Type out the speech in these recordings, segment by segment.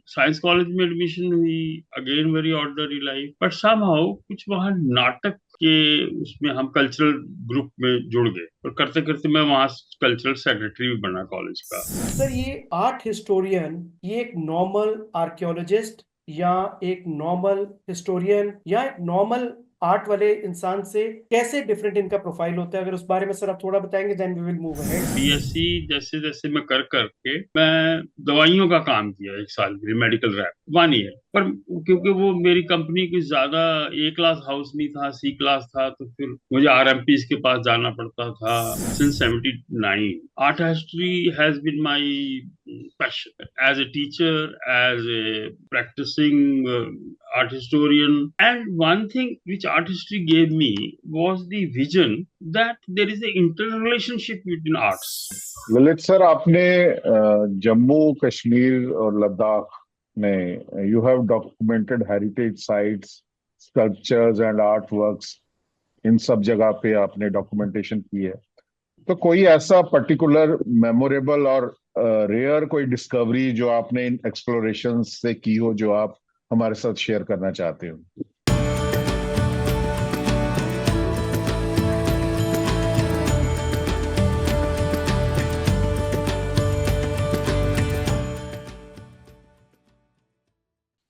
Science college में admission हुई, again very ordinary life, but somehow कुछ वहाँ नाटक के उसमें हम कल्चरल ग्रुप में जुड़ गए, और करते करते मैं वहाँ कल्चरल सेक्रेटरी भी बना कॉलेज का। सर, ये आर्ट हिस्टोरियन ये एक नॉर्मल आर्कियोलॉजिस्ट या एक नॉर्मल हिस्टोरियन या एक नॉर्मल आर्ट वाले इंसान से कैसे डिफरेंट इनका प्रोफाइल होता है, अगर उस बारे में सर आप थोड़ा बताएंगे, then we will move ahead. BSc जैसे जैसे मैं कर करके मैं दवाइयों का काम किया, 1 साल के लिए मेडिकल रैप 1 ईयर, पर क्योंकि वो मेरी कंपनी की ज्यादा ए क्लास हाउस नहीं था, सी क्लास था, तो फिर मुझे आरएमपीज के पास जाना पड़ता था। Since 79 art history has been my passion, as a teacher, as a practicing art historian. And one thing which art history gave me was the vision that there is an interrelationship between arts. Lalit sir, आपने जम्मू कश्मीर और लद्दाख में you have documented heritage sites, sculptures and art works. इन सब जगह पे आपने documentation की है। तो कोई ऐसा पर्टिकुलर मेमोरेबल और रेयर कोई डिस्कवरी जो आपने इन एक्सप्लोरेशन से की हो, जो आप हमारे साथ शेयर करना चाहते हो?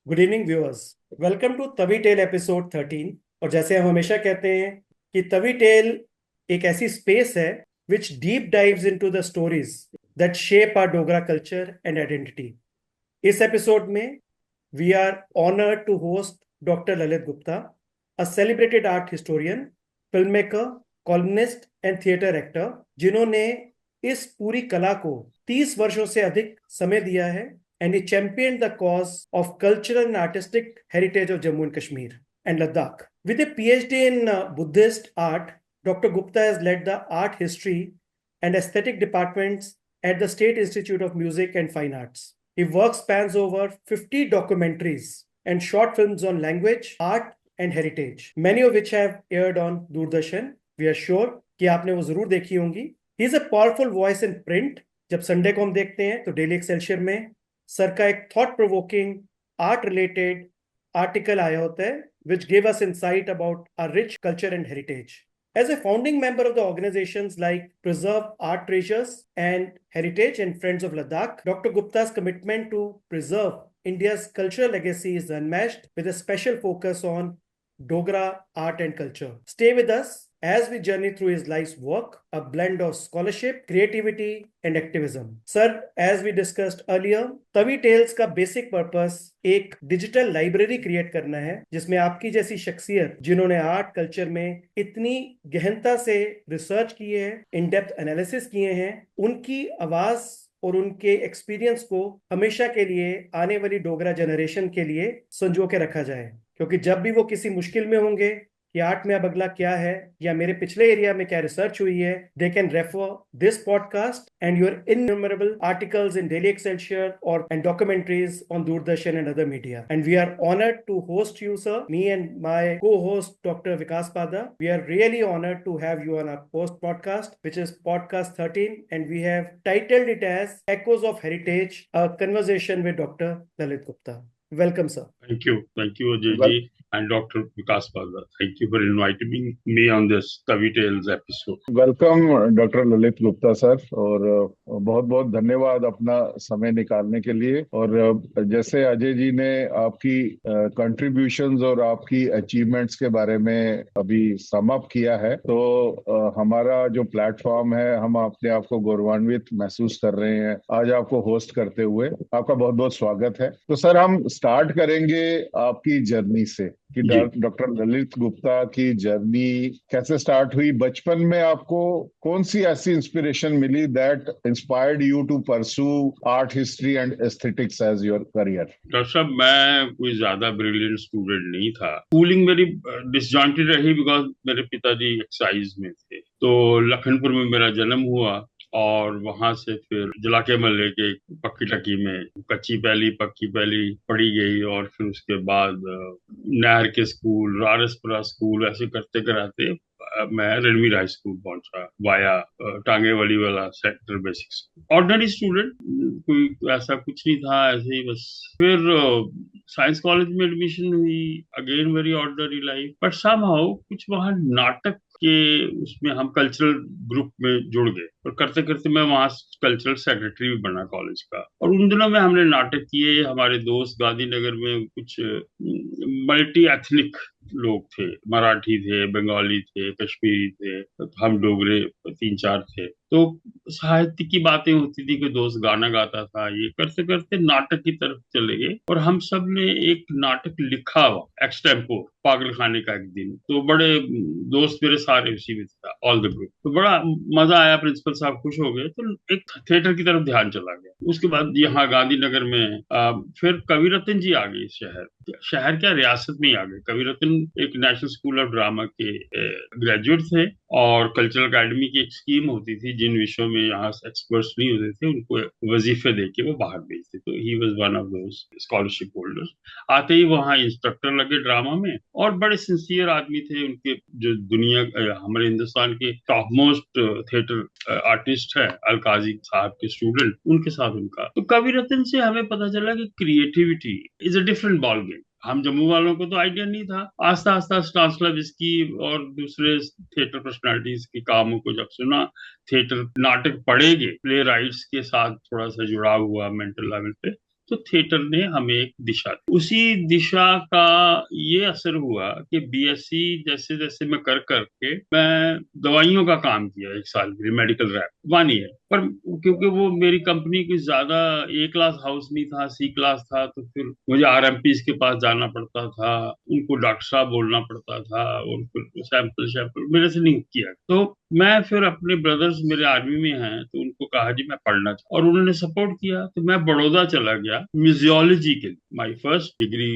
Good evening viewers, welcome to Tawi tale episode 13। और जैसे हम हमेशा कहते हैं कि तवी टेल एक ऐसी स्पेस है which deep dives into the stories that shape our Dogra culture and identity. इस एपिसोड में we are honoured to host doctor Lalit Gupta, a celebrated art historian, film maker, columnist and theatre actor, जिन्होंने इस पूरी कला को 30 वर्षों से अधिक समय दिया है, and he championed the cause of cultural and artistic heritage of Jammu and Kashmir and Ladakh. With a PhD in Buddhist art, Dr. Gupta has led the art history and aesthetic departments at the State Institute of Music and Fine Arts. His work spans over 50 documentaries and short films on language, art and heritage, many of which have aired on Doordarshan. We are sure कि आपने वो जरूर देखी होंगी. He is a powerful voice in print. जब Sunday को हम देखते हैं तो डेली एक्सेलशियर में सर का एक thought provoking art related article आया होता है which gave us insight about our rich culture and heritage. As a founding member of the organizations like Preserve Art Treasures and Heritage and Friends of Ladakh, Dr. Gupta's commitment to preserve India's cultural legacy is unmatched, with a special focus on Dogra art and culture. Stay with us as we journey through his life's work, a blend of scholarship, creativity, and activism. Sir, as we discussed earlier, Tawi tales का basic purpose एक digital library create करना है, जिसमें आपकी जैसी शख्सियत जिन्होंने art culture में इतनी गहनता से रिसर्च किए हैं, इन डेप्थ एनालिसिस किए हैं, उनकी आवाज और उनके एक्सपीरियंस को हमेशा के लिए आने वाली डोगरा जनरेशन के लिए संजो के रखा जाए, क्योंकि जब भी वो किसी मुश्किल में होंगे कि आर्ट में अब अगला क्या है या मेरे पिछले एरिया में क्या रिसर्च हुई है, they can refer this podcast and your innumerable articles in Daily Excelsior और and documentaries on Doordarshan and other media. And we are honoured to host you sir, me and my co-host Dr. Vikas Pada. We are really honored to have you on our post podcast, which is podcast 13, and we have titled it as Echoes of Heritage, a conversation with Dr. Lalit Gupta. Welcome, sir. Thank you, Ajay Well, ji and Dr. Vikas Pada. Thank you for inviting me on this Tavi Tales episode. Welcome doctor Lalit Gupta sir, और बहुत बहुत धन्यवाद अपना समय निकालने के लिए। और जैसे अजय जी ने आपकी कंट्रीब्यूशंस और आपकी अचीवमेंट्स के बारे में अभी सम अप किया है, तो हमारा जो प्लेटफॉर्म है, हम अपने आप को गौरवान्वित महसूस कर रहे हैं आज आपको होस्ट करते हुए। आपका बहुत बहुत स्वागत है। तो सर, हम स्टार्ट करेंगे आपकी जर्नी से कि जी, डॉक्टर ललित गुप्ता की जर्नी कैसे स्टार्ट हुई। बचपन में आपको कौन सी ऐसी इंस्पिरेशन मिली that inspired you to pursue art history and aesthetics as your career? Doctor साहब, मैं कोई ज्यादा ब्रिलियंट स्टूडेंट नहीं था। स्कूलिंग मेरी डिसजॉइंटेड रही बिकॉज मेरे पिताजी एक्साइज में थे। तो लखनपुर में मेरा जन्म हुआ और वहां से फिर जिला के मल्ले के पक्की टक्की में कच्ची पहली पक्की पहली पढ़ी गई, और फिर उसके बाद नहर के स्कूल, रारसपुरा स्कूल, ऐसे करते कराते मैं रणवीर हाई स्कूल पहुंचा वाया टांगे वाली वाला सेक्टर बेसिक्स। ऑर्डिनरी स्टूडेंट, कोई ऐसा कुछ नहीं था, ऐसे ही बस। फिर साइंस कॉलेज में एडमिशन हुई, again very ordinary life, but somehow कुछ वहाँ नाटक के उसमें हम कल्चरल ग्रुप में जुड़ गए, और करते करते मैं वहाँ कल्चरल सेक्रेटरी भी बना कॉलेज का। और उन दिनों में हमने नाटक किए। हमारे दोस्त गांधीनगर में कुछ मल्टी एथनिक लोग थे, मराठी थे, बंगाली थे, कश्मीरी थे, हम डोगरे 3-4 थे। तो साहित्य की बातें होती थी, कोई दोस्त गाना गाता था, ये करते करते नाटक की तरफ चले गए। और हम सब ने एक नाटक लिखा हुआ एक्सटेम्पो, पागल खाने का एक दिन। तो बड़े दोस्त मेरे सारे उसी में था, ऑल द ग्रुप। तो बड़ा मजा आया, प्रिंसिपल साहब खुश हो गए, तो एक थिएटर की तरफ ध्यान चला गया। उसके बाद यहाँ गांधीनगर में फिर कवि रतन जी आ गए शहर। शहर क्या, रियासत में ही आ गए। कवि रतन एक नेशनल स्कूल ऑफ ड्रामा के ग्रेजुएट थे, और कल्चरल अकेडमी की एक स्कीम होती थी, जिन विषयों में यहाँ एक्सपर्ट्स नहीं होते थे उनको वजीफे देके वो बाहर भेजते। तो he was one of those scholarship holders. आते ही वहाँ इंस्ट्रक्टर लगे ड्रामा में, और बड़े सिंसियर आदमी थे। उनके जो दुनिया हमारे हिंदुस्तान के टॉप मोस्ट थिएटर आर्टिस्ट है अलकाजी साहब के स्टूडेंट, उनके साथ उनका। तो कवि रतन से हमें पता चला कि creativity is a different ball game. हम जम्मू वालों को तो आइडिया नहीं था। आस्ता आस्ता स्टांस्लाविस्की और दूसरे थिएटर पर्सनालिटीज के कामों को जब सुना, थिएटर नाटक पढ़ेंगे, प्ले राइट्स के साथ थोड़ा सा जुड़ाव हुआ मेंटल लेवल पे, तो थिएटर ने हमें एक दिशा दी। उसी दिशा का ये असर हुआ कि बीएससी जैसे जैसे मैं कर करके मैं दवाइयों का काम किया 1 साल के लिए, मेडिकल रैप 1 ईयर। पर क्योंकि वो मेरी कंपनी की ज्यादा ए क्लास हाउस नहीं था, सी क्लास था, तो फिर मुझे आरएमपीज के पास जाना पड़ता था, उनको डॉक्टर साहब बोलना पड़ता था, और फिर सैंपल शैंपल मेरे से नहीं किया। तो मैं फिर अपने ब्रदर्स मेरे आर्मी में हैं, तो उनको कहा जी मैं पढ़ना चाहता, और उन्होंने सपोर्ट किया। तो मैं बड़ौदा चला गया म्यूजियोलॉजी के लिए। My first degree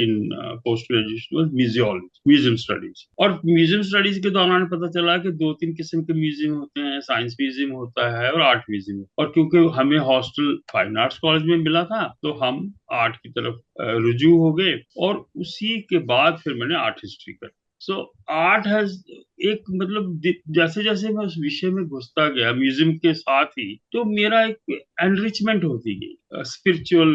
in post graduation was museology, museum studies. और म्यूजियम स्टडीज के दौरान पता चला कि 2-3 किस्म के म्यूजियम होते हैं, साइंस म्यूजियम होता है और आर्ट म्यूजियम। और क्योंकि हमें हॉस्टल फाइन आर्ट्स कॉलेज में मिला था, तो हम आर्ट की तरफ रुजू हो गए, और उसी के बाद फिर मैंने आर्ट हिस्ट्री कर। सो आर्ट हैज एक मतलब जैसे जैसे मैं उस विषय में घुसता गया म्यूजियम के साथ ही, तो मेरा एक एनरिचमेंट होती गई, स्पिरिचुअल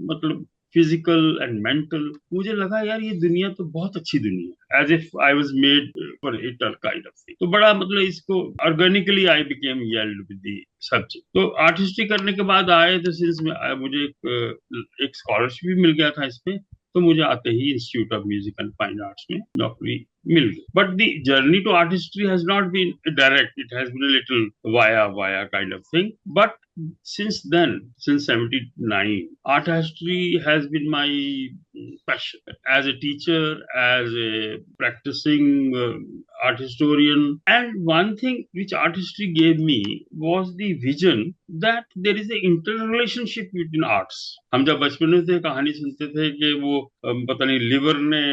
मतलब फिजिकल एंड मेंटल। मुझे लगा यार ये दुनिया तो बहुत अच्छी दुनिया है, as if I was made for it kind of thing. तो बड़ा मतलब इसको organically I became yield with the subject. तो आर्ट हिस्ट्री करने के बाद आए, तो सिंस मुझे एक स्कॉलरशिप भी मिल गया था इसमें, तो मुझे आते ही institute of music and fine arts में नौकरी मिल गई। But the journey to art history has not been direct, it has been a little via kind of thing. But since then, since 79, art history has been my passion. As a teacher, as a practicing art historian, and one thing which art history gave me was the vision that there is an interrelationship between arts. हम जब बचपन में थे कहानी सुनते थे कि वो पता नहीं लिवर ने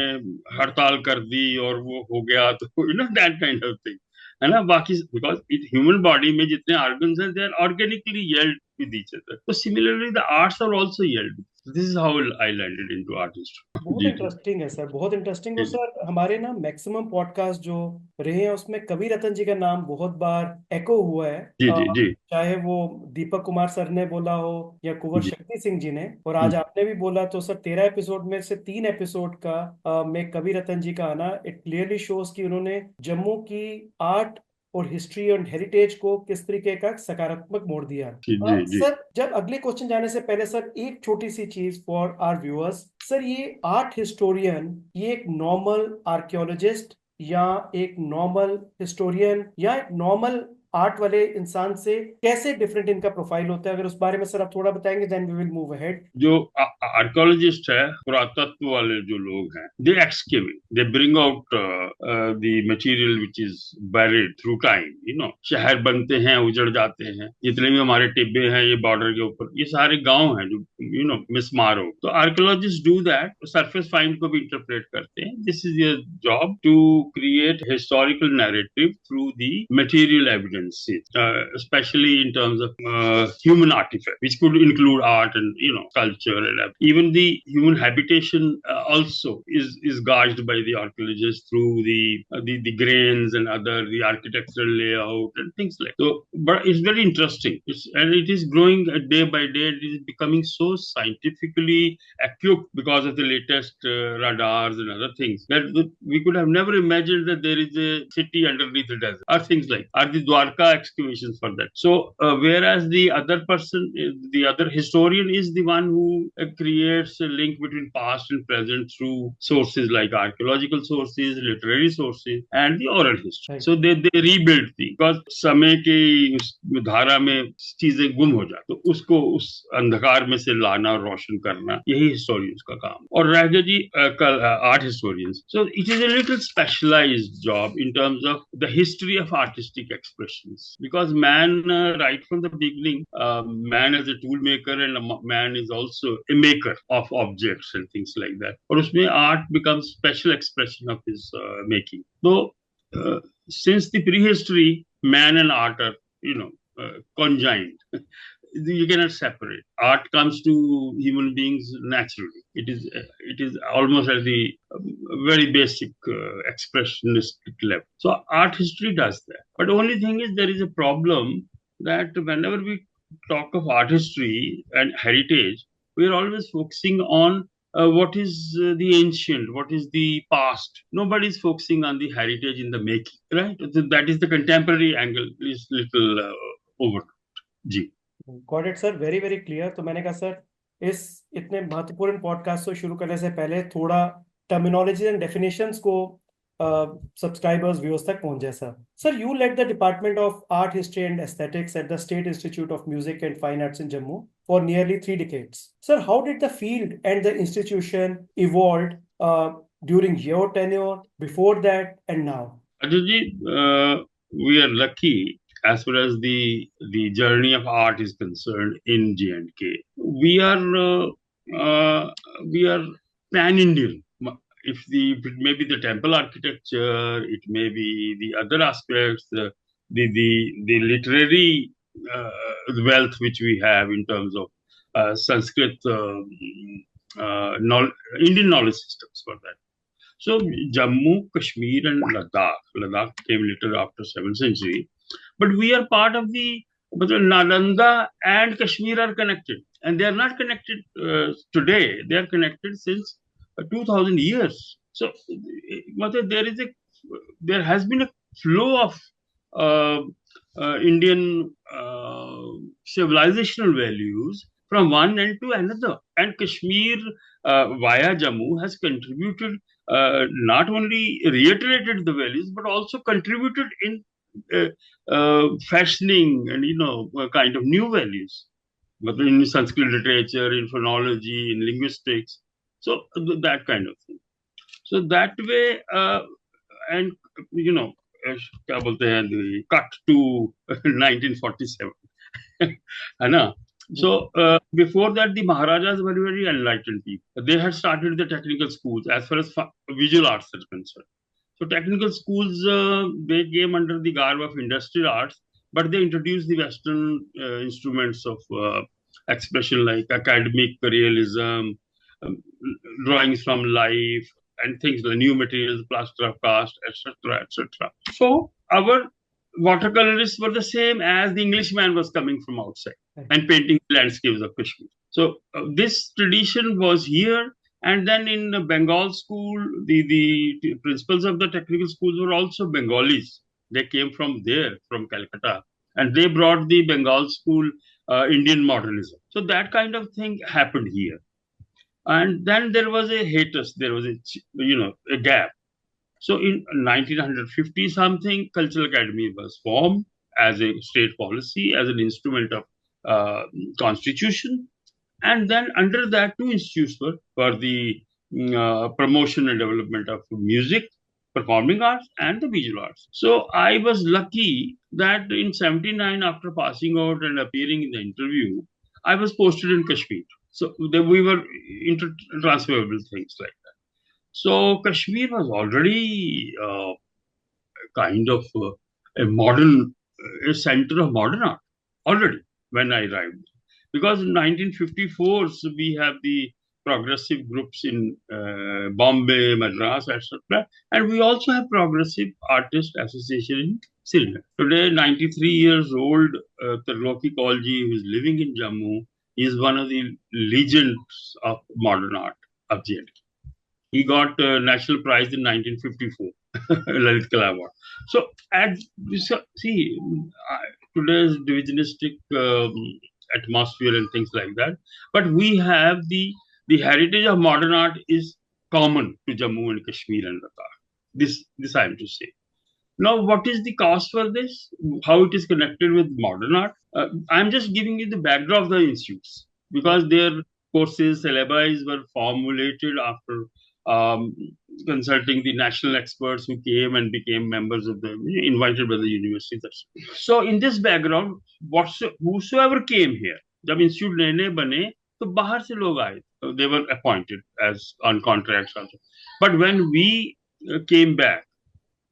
हड़ताल कर दी और वो हो गया, तो दैट काइंड ऑफ थिंग है ना। बाकी बिकॉज ह्यूमन बॉडी में जितने ऑर्गन्स हैं, they are organically yield with each other. तो similarly the arts are also yield. This is how I landed into art history. बहुत जी जी इंटरेस्टिंग है सर, बहुत इंटरेस्टिंग। और जी सर हमारे ना मैक्सिमम पॉडकास्ट जो रहे हैं उसमें कवि रतन जी का नाम बहुत बार एको हुआ है। जी जी जी चाहे वो दीपक कुमार सर ने बोला हो या कुंवर जी शक्ति सिंह जी ने, और आज आपने भी बोला। तो सर 13 एपिसोड में से 3 एपिसोड का में कवि रतन जी का आना, इट क्लियरली शोज कि उन्होंने जम्मू की आर्ट और हिस्ट्री एंड हेरिटेज को किस तरीके का सकारात्मक मोड़ दिया। जी जी जी सर जब अगले क्वेश्चन जाने से पहले सर एक छोटी सी चीज फॉर आवर व्यूअर्स। सर ये आर्ट हिस्टोरियन, ये एक नॉर्मल आर्कियोलॉजिस्ट या एक नॉर्मल हिस्टोरियन या एक नॉर्मल आर्ट वाले इंसान से कैसे डिफरेंट इनका प्रोफाइल होता है, अगर उस बारे में सर आप थोड़ा बताएंगे, then we will move ahead. जो आर्कियोलॉजिस्ट है, पुरातत्व वाले जो लोग हैं, they excavate, they bring out the material which is buried through time. शहर बनते हैं, उजड़ जाते हैं, जितने भी हमारे टिब्बे हैं ये बॉर्डर के ऊपर, ये सारे गांव हैं जो मिसमार हो। तो archaeologist do that, surface find को भी इंटरप्रेट करते हैं। This is your job to create historical narrative through the material evidence. relevancies, especially in terms of human artifact, which could include art and culture, and even the human habitation also is gauged by the archaeologists through the grains and the architectural layout and things like that. So, but it's very interesting. And it is growing day by day. It is becoming so scientifically equipped because of the latest radars and other things that we could have never imagined that there is a city underneath the desert, or things like, or the Dwarka excavations for that. So whereas the other person, the other historian, is the one who creates a link between past and present through sources like archaeological sources, literary sources, and the oral history. Right. So they rebuild things, because समय की उस धारा में चीजें गुम हो जाती, तो उसको उस अंधकार में से लाना और रोशन करना, यही हिस्टोरियंस का काम. और रह गया जी art historians. So it is a little specialized job in terms of the history of artistic expressions, because man, right from the beginning, man as a tool maker, and man is also a maker of objects and things like that. और उसमें art becomes special expression of his making. So since the prehistory, man and art are conjoined. You cannot separate. Art comes to human beings naturally. It is almost at the very basic expressionistic level. So art history does that. But the only thing is, there is a problem that whenever we talk of art history and heritage, we are always focusing on what is the ancient, what is the past. Nobody is focusing on the heritage in the making, right? So that is the contemporary angle is little overlooked. Ji. Got it, sir. Very, very clear. तो मैंने कहा sir, इस इतने महत्वपूर्ण podcast को शुरू करने से पहले थोड़ा टर्मिनोलॉजी एंड डेफिनेशंस को सब्सक्राइबर्स व्यूअर्स तक पहुंच जाए sir. Sir, you led the Department of Art History and Aesthetics at the State Institute of Music and Fine Arts in Jammu for nearly 3 decades. Sir, how did the field and the institution evolved during your tenure, before that, and now? Ajay, we are lucky as far as the journey of art is concerned in J&K. We are pan-Indian. If it may be the temple architecture, it may be the other aspects, the literary wealth which we have in terms of Sanskrit, Indian knowledge systems for that. So Jammu, Kashmir, and Ladakh came later after 7th century. But we are part of Nalanda and Kashmir are connected. And they are not connected today. They are connected since 2000 years. So there has been a flow of Indian civilizational values from one end to another. And Kashmir via Jammu has contributed, not only reiterated the values, but also contributed in fashioning and kind of new values, but in Sanskrit literature, in phonology, in linguistics, so that kind of thing. So that way, and क्या बोलते हैं, cut to 1947, है ना? So before that, the Maharajas were very enlightened people. They had started the technical schools as far as visual arts are concerned. So technical schools, they came under the garb of industrial arts, but they introduced the Western instruments of expression like academic realism, drawings from life, and things like new materials, plaster of caste, etc., etc. So our watercolorists were the same as the Englishman was coming from outside and painting landscapes of Kashmir. So this tradition was here. And then in the Bengal school, the principals of the technical schools were also Bengalis. They came from there, from Calcutta. And they brought the Bengal school Indian modernism. So that kind of thing happened here. And then there was a hiatus. There was a gap. So in 1950 something, Cultural Academy was formed as a state policy, as an instrument of constitution. And then under that, 2 institutes were for the promotion and development of music, performing arts, and the visual arts. So I was lucky that in 79, after passing out and appearing in the interview, I was posted in Kashmir. So we were transferable things like that. So Kashmir was already kind of a modern a center of modern art already when I arrived. Because in 1954, so we have the progressive groups in Bombay, Madras, etc. And we also have Progressive Artist Association in Srinagar. Today, 93 years old, 𝐶𝐤𝐤𝐤, who is living in Jammu, is one of the legends of modern art of JNK. He got a national prize in 1954, Lalit Kala Award. So, see, today's divisionistic atmosphere and things like that, but we have the heritage of modern art is common to Jammu and Kashmir and Ladakh. This I am to say. Now, what is the cause for this? How it is connected with modern art? I'm just giving you the background of the institutes because their courses, syllabi were formulated after consulting the national experts who came and became members of the, invited by the universities. So, in this background, whosoever came here, जब institute नए बने, तो बाहर से लोग आए. They were appointed as on contracts also. But when we came back,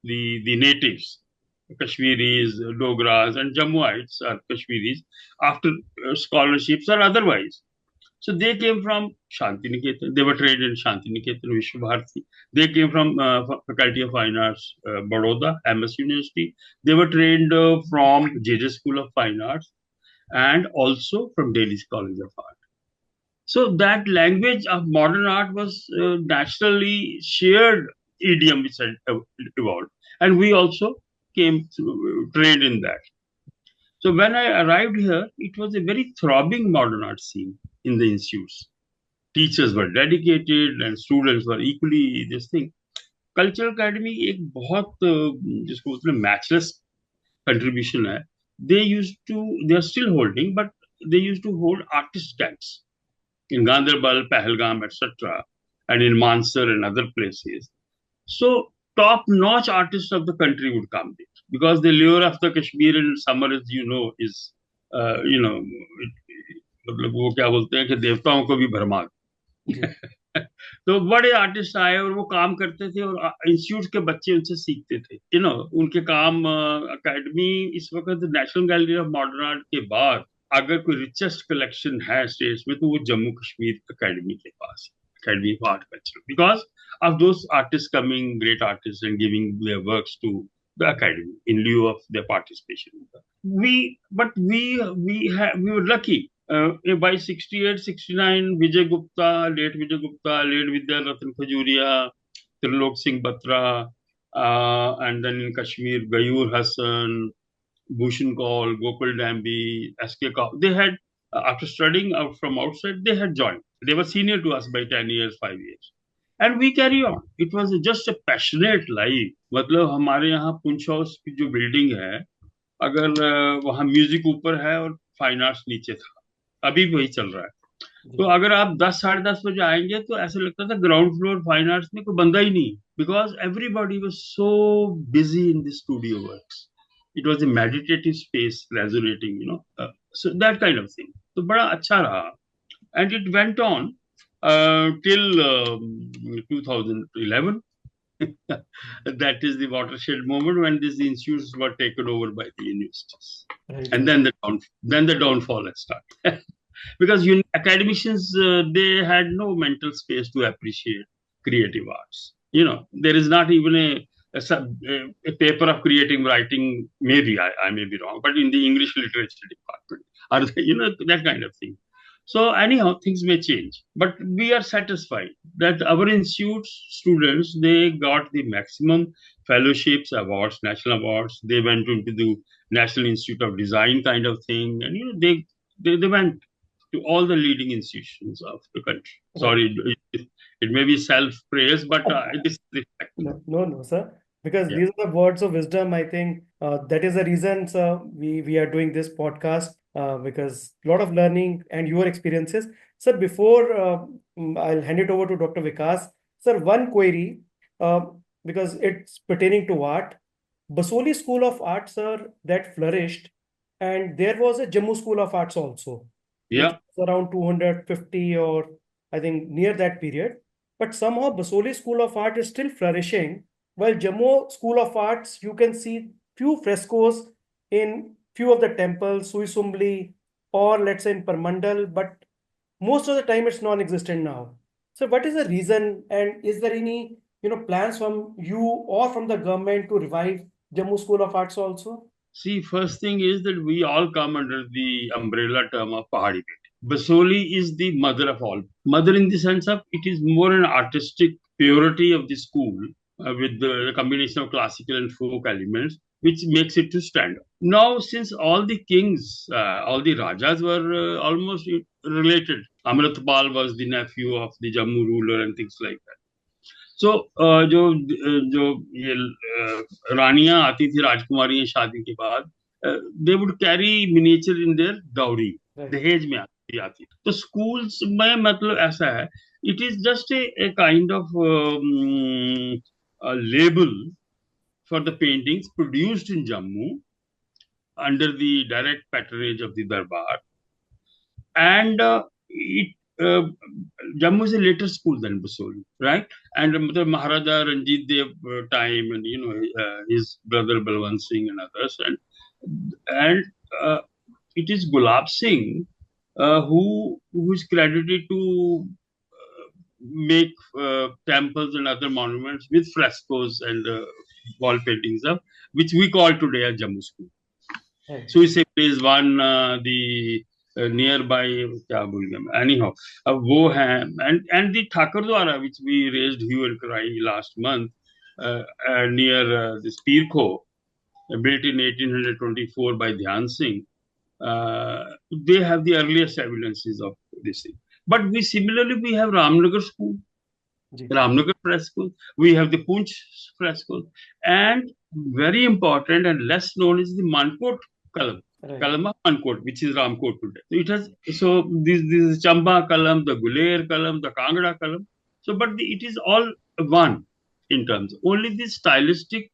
the natives, Kashmiris, Dogras, and Jammuites are Kashmiris, after scholarships or otherwise. So they came from Shantiniketan. They were trained in Shantiniketan, Vishwabharati. They came from Faculty of Fine Arts, Baroda, MS University. They were trained from 𝐾𝐻 School of Fine Arts and also from Delhi College of Art. So that language of modern art was naturally shared idiom which had evolved. And we also came trained in that. So when I arrived here, it was a very throbbing modern art scene in the institutes. Teachers were dedicated and students were equally this thing. Cultural Academy एक बहुत जिसको बोलते हैं matchless contribution है. They are still holding, but they used to hold artist camps in Ganderbal, Pahalgam, etc., and in Mansar and other places. So top-notch artists of the country would come there because the lure of the Kashmir in summer, as you know, is मतलब वो क्या बोलते हैं कि देवताओं को भी भरमा तो बड़े आर्टिस्ट आए और वो काम करते थे और इंस्टीट्यूट के बच्चे उनसे सीखते थे. उनके काम अकेडमी इस वक्त national gallery of modern art के बाद अगर कोई रिचेस्ट कलेक्शन है स्टेट्स में तो वो जम्मू कश्मीर अकेडमी के पास, Academy of Art Culture, because of those artists coming, great artists, and giving their works to the academy in lieu of their participation. We were lucky. By 68, 69, late Vijay Gupta, late Vidyaratn Khajuria, Trilok Singh Batra, and then in Kashmir, Gayur Hassan, Bhushan Kaul, Gokul Dambi, S.K. Kaul. They had, after studying out from outside, they had joined. They were senior to us by 10 years, 5 years. And we carry on. It was just a passionate life. मतलब हमारे यहाँ Poonch house की जो building है, अगर वहाँ music ऊपर है और फाइन आर्ट्स नीचे था, अभी भी वही चल रहा है. तो अगर आप 10 साढ़े 10 बजे आएंगे तो ऐसा लगता था ग्राउंड फ्लोर फाइन आर्ट्स में कोई बंदा ही नहीं, because everybody was so busy in the studio works. It was a meditative space resonating, so that kind of thing. तो बड़ा अच्छा रहा. And it went on till 2011. That is the watershed moment when these institutes were taken over by the universities. Right. And then the downfall has started. Because academicians, they had no mental space to appreciate creative arts. There is not even a paper of creative writing. Maybe I may be wrong, but in the English literature department, or that kind of thing. So anyhow, things may change, but we are satisfied that our institute's students, they got the maximum fellowships, awards, national awards. They went into the National Institute of Design kind of thing, and they went to all the leading institutions of the country. Sorry, it may be self-praise, but it is reflective. No, sir. Because these are the words of wisdom. I think that is the reason, sir, we are doing this podcast. Because a lot of learning and your experiences. Sir, before I'll hand it over to Dr. Vikas. Sir, one query, because it's pertaining to art. Basohli School of Arts, sir, that flourished. And there was a Jammu School of Arts also. Yeah. Which was around 250 or I think near that period. But somehow Basohli School of Art is still flourishing. While Jammu School of Arts, you can see few frescoes in few of the temples, Suisumbli, or let's say in Parmandal, but most of the time it's non-existent now. So what is the reason, and is there any plans from you or from the government to revive Jammu School of Arts also? See, first thing is that we all come under the umbrella term of Pahadi painting. Basohli is the mother of all. Mother in the sense of it is more an artistic purity of the school with the combination of classical and folk elements, which makes it to stand out. Now, since all the kings, all the Rajas were almost related, Amritpal was the nephew of the Jammu ruler and things like that. सो जो जो ये रानियां आती थी, राजकुमारियां शादी के बाद, they would carry miniature in their dowry, दहेज में आती। तो स्कूल्स में मतलब ऐसा है, it is just a kind of label for the paintings produced in Jammu under the direct patronage of the Darbar, and Jammu is a later school than Basohli, right? And Maharaja Ranjit Dev time, and his brother Balwant Singh and others, and it is Gulab Singh who is credited to make temples and other monuments with frescoes and wall paintings of which we call today as Jammu School. So we say phase one, the nearby, क्या भूल गया मैं, anyhow, अब वो है, and the Thakur Dwara which we raised hue and cry last month near the 𝐓𝐚𝐥𝐞𝐬, built in 1824 by Dhyan Singh. They have the earliest evidences of this thing. But we similarly we have Ramnagar school, Ramnagar frescoes, we have the Punch frescoes, and very important and less known is the Mankot Kalam. Right. Kalam of Mankot, which is Ramkot today. So it has, so this is Chamba Kalam, the Guler Kalam, the Kangra Kalam. So, but it is all one in terms. Only the stylistic,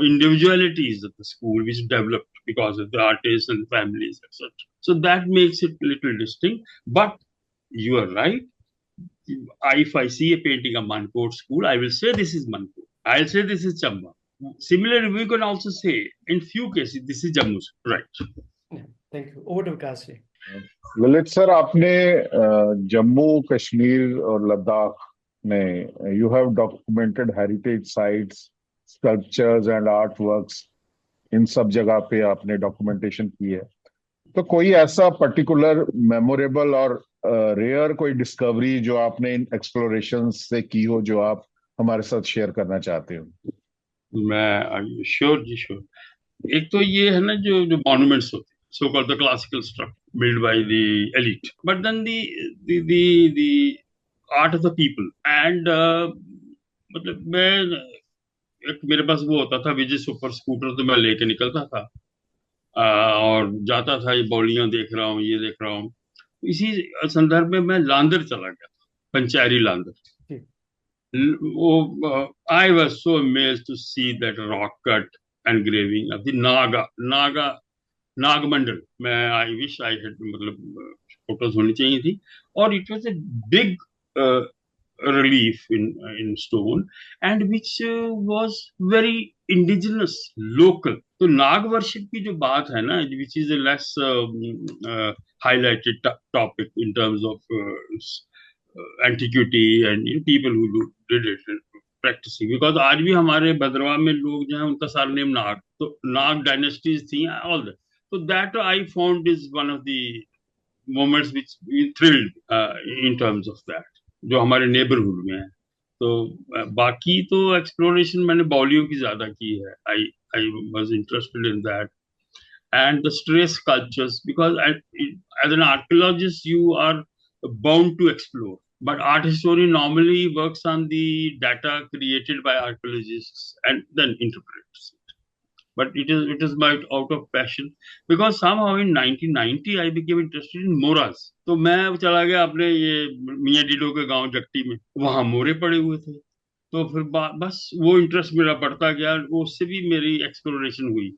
individualities of the school which developed because of the artists and families, etc. So that makes it little distinct. But you are right. If I see a painting of Mankot school, I will say this is Mankot. I'll say this is Chamba. Similarly, we can also say, in few cases, this is Jammu, right? Thank you. Over to Vikas ji. Lalit sir, आपने जम्मू कश्मीर और लद्दाख में you have documented heritage sites, sculptures and artworks, इन सब जगह पे आपने documentation की है। तो कोई ऐसा particular memorable और रेयर कोई डिस्कवरी जो आपने इन एक्सप्लोरेशन से की हो, जो आप हमारे साथ शेयर करना चाहते हो? मैं श्योर जी, श्योर। एक तो ये है ना, जो मॉन्यूमेंट्स होते हैं, so called the classical structure build by the elite, but then the art of the people, and मतलब मेरे पास वो होता था विजय सुपर स्कूटर, तो मैं लेके निकलता था और जाता था, ये बौलियां देख रहा हूँ, ये देख रहा हूँ। इसी संदर्भ में मैं लांदर चला गया था, पंचैरी लांदर। I was so amazed to see that rock cut engraving of the Nagmandal. I wish I had, मतलब photos होनी चाहिए थी, और it was a big relief in stone, and which was very indigenous, local. तो नाग worship की जो बात है ना, which is a less highlighted topic in terms of antiquity and people who did it and practicing, because आज भी हमारे भद्रवा में लोग जो हैं उनका सरनेम नाग, तो नाग डायनेस्टीज थी, all that. So that I found is one of the moments which we thrilled in terms of that, जो हमारे नेबरहुड में है। तो बाकी तो एक्सप्लोरेशन मैंने बौलियों की ज्यादा की है। I was interested in that, and the stray sculptures, because as an archaeologist you are bound to explore, but art historian normally works on the data created by archaeologists and then interprets it. But it is out of passion, because somehow in 1990 I became interested in moras. तो मैं चला गया अपने ये मियाँ Dido के गांव जट्टी में, वहां मोरे पड़े हुए थे, तो फिर बस वो इंटरेस्ट मेरा बढ़ता गया, उससे भी मेरी एक्सप्लोरेशन हुई।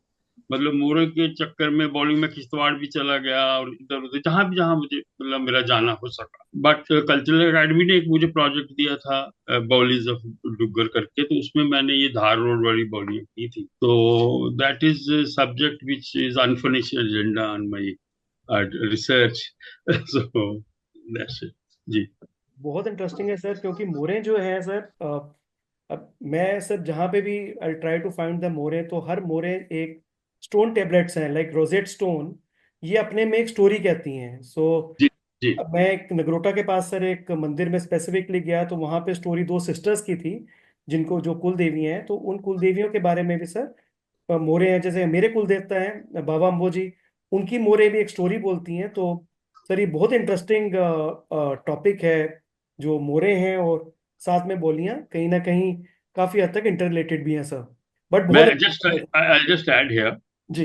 मतलब मोरे के चक्कर में बॉलिंग में किश्तवाड़ भी चला गया और इधर उधर जहां मुझे मतलब मेरा जाना हो सका। बट कल्चरल एकेडमी ने एक मुझे प्रोजेक्ट दिया था बॉलीज ऑफ डुग्गर करके, तो उसमें मैंने ये धार रोड वाली बॉलिंग की थी। तो that is subject which is unfinished agenda on my research. So that's it जी। बहुत इंटरेस्टिंग है सर, क्योंकि मोरे जो है सर, अब मैं सर जहाँ पे भी I try to find the मोरे, तो हर मोरे एक स्टोन टेबलेट्स हैं लाइक रोजेट स्टोन, ये अपने में एक स्टोरी कहती हैं। सो जी जी। अब मैं एक नगरोटा के पास सर एक मंदिर में स्पेसिफिकली गया, तो वहाँ पे स्टोरी दो सिस्टर्स की थी, जिनको जो कुल देवी हैं, तो उन कुल देवियों के बारे में भी सर मोरे हैं। जैसे मेरे कुल देवता हैं बाबा अम्बो जी, उनकी मोरे भी एक स्टोरी बोलती हैं। तो सर ये बहुत इंटरेस्टिंग टॉपिक है जो मोरे हैं, और साथ में बोलियां कहीं ना कहीं काफी हद तक इंटर रिलेटेड भी हैं सर, बट मैं बहुत जस्ट अच्छा है। आई जस्ट ऐड हियर, जी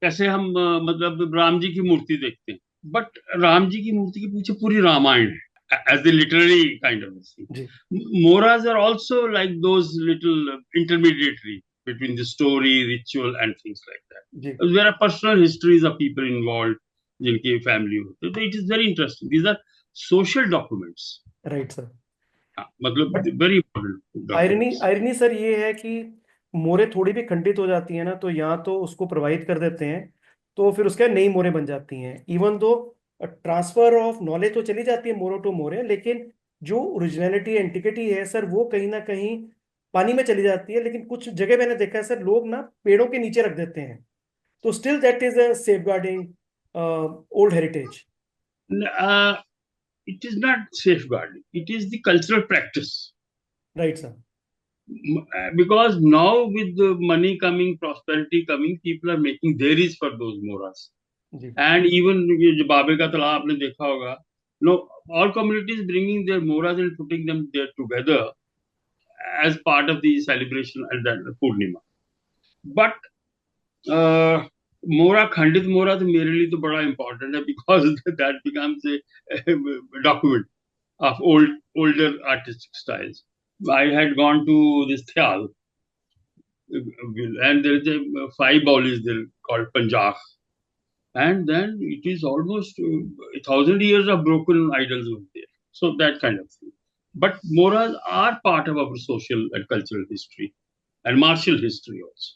जैसे हम मतलब राम जी की मूर्ति देखते हैं, बट राम जी की मूर्ति के पीछे पूरी रामायण है as the literary kind of जी थिंग। मोराज are also like those little intermediatory between the story, ritual and things like that. जी There are personal histories of people involved जिनकी फैमिली होती है, तो it is very interesting. These are social documents. Right sir. मतलब but very important irony documents. Irony sir ये है कि मोरे थोड़ी भी खंडित हो जाती है ना, तो या तो उसको प्रवाहित कर देते हैं, तो फिर उसके बाद नई मोरे बन जाती हैं। Even though transfer of knowledge तो चली जाती है मोरो टू मोरे, लेकिन जो ओरिजिनलिटी एंटिकिटी है सर, वो कहीं ना कहीं पानी में चली जाती है। लेकिन कुछ जगह मैंने देखा है सर, लोग ना पेड़ों के नीचे रख देते हैं, तो still that is a safeguarding old heritage. It is not safeguarding, it is the cultural practice. Right sir. Because now with the money coming, prosperity coming, people are making dairies for those moras. जी And even ये जो बाबे का तालाब आपने देखा होगा, no, all communities bringing their moras and putting them there together as part of the celebration at that Purnima. But uh, मोरा, खंडित मोरा तो मेरे लिए तो बड़ा important है, because that becomes a document of older artistic styles. I had gone to this Thial, and there is a five bowlies there called Punjab, and then it is almost 1,000 years of broken idols over there. So that kind of thing. But Moras are part of our social and cultural history and martial history also.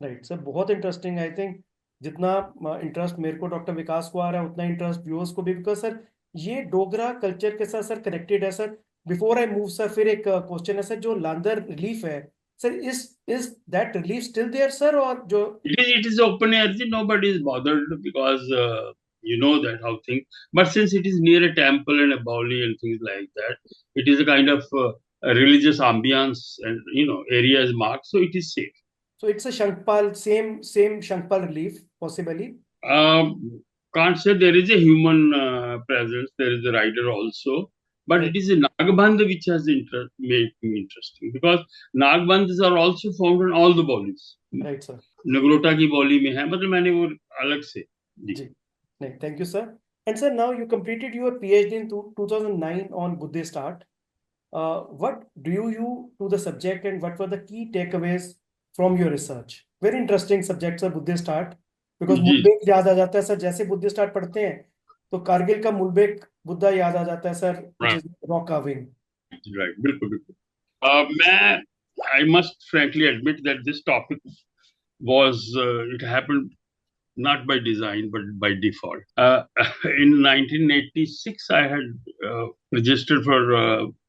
Right sir, बहुत interesting. I think जितना interest मेरे को doctor विकास को आ रहा है, उतना interest viewers को भी, बिकॉज सर ये डोगरा कल्चर के साथ सर कनेक्टेड है sir. Before I move sir, फिर एक क्वेश्चन है सर, जो लांदर रिलीफ है sir, is that relief still there sir? और जो It is open air. Nobody is bothered because you know that how things. But since it is near a temple and a Baoli and things like that, it is a kind of a religious ambience, and area is marked, so it is safe. So it's a Shankhpal, same Shankhpal relief possibly? Can't say there is a human presence. There is a rider also, but it right is a Nagbandh which has made me interesting, because Nagbandhs are also found in all the Baulis. Right sir. Nagrota की बौली में है, मतलब मैंने वो अलग से जी। जी नहीं, thank you sir. And sir now you completed your PhD in 2009 on Buddhist art. What drew you to the subject, and what were the key takeaways from your research? Very interesting subject sir, Buddhist art, because जी मुल्बेक याद आ जाता है sir, जैसे Buddhist art पढ़ते हैं तो कारगिल का मुल्बेक बुद्धा याद आ जाता है sir, which is rock carving. Right, बिल्कुल बिल्कुल। मैं I must frankly admit that this topic was it happened not by design but by default. In 1986, I had registered for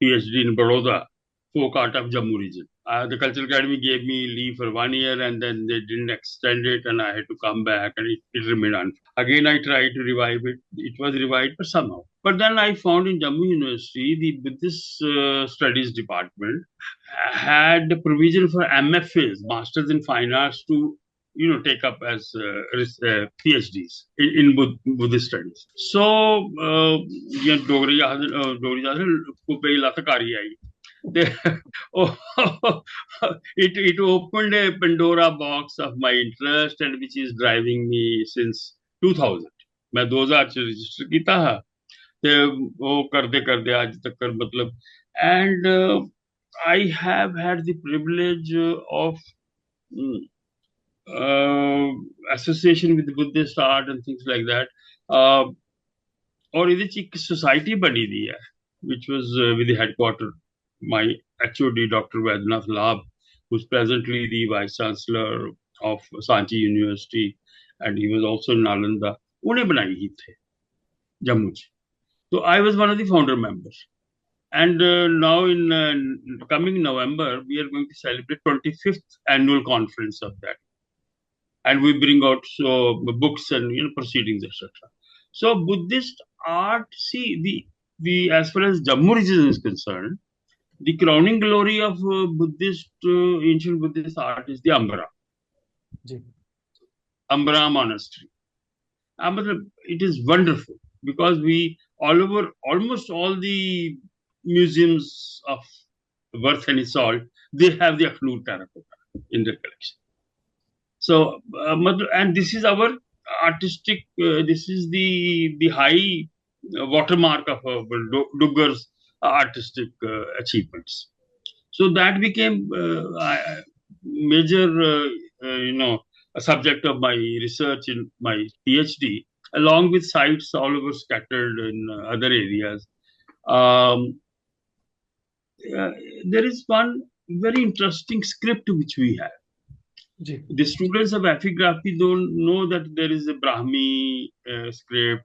PhD in Baroda, folk art of Jammu region. The Cultural Academy gave me leave for 1 year, and then they didn't extend it, and I had to come back, and it remained on. Again, I tried to revive it. It was revived, but somehow. But then I found in Jammu University, the Buddhist Studies Department had the provision for MFAs, Masters in Fine Arts, to take up as PhDs in Buddhist studies. So ये डोगरी को पे लतकारी आई। It opened a Pandora box of my interest, and which is driving me since 2000. मैं 2000 से register किया है, ते वो करते करते आज तक मतलब, and I have had the privilege of association with Buddhist art and things like that. और ਇਹਦੇ ਚ ਇੱਕ society ਬਣੀ ਦੀ ਹੈ, which was with the headquarter, my HOD Dr Vaidnath Labh, who's presently the Vice Chancellor of Sanchi University, and he was also in Nalanda. ਉਹਨੇ ਬਣਾਈ ਸੀ ਇੱਥੇ ਜੰਮੂ ਚ. So I was one of the founder members. And now in coming November, we are going to celebrate 25th annual conference of that. And we bring out books and proceedings, etc. So Buddhist art, see, the as far as Jammu region is concerned, the crowning glory of ancient Buddhist art is the Ambara monastery. It is wonderful because we almost all the museums of worth any salt, they have the Akhnoor terracotta in their collection. So and this is our artistic, this is the high watermark of Dogra's artistic achievements. So that became major a subject of my research in my PhD, along with sites all over scattered in other areas. There is one very interesting script which we have. The students of epigraphy don't know that there is a Brahmi script.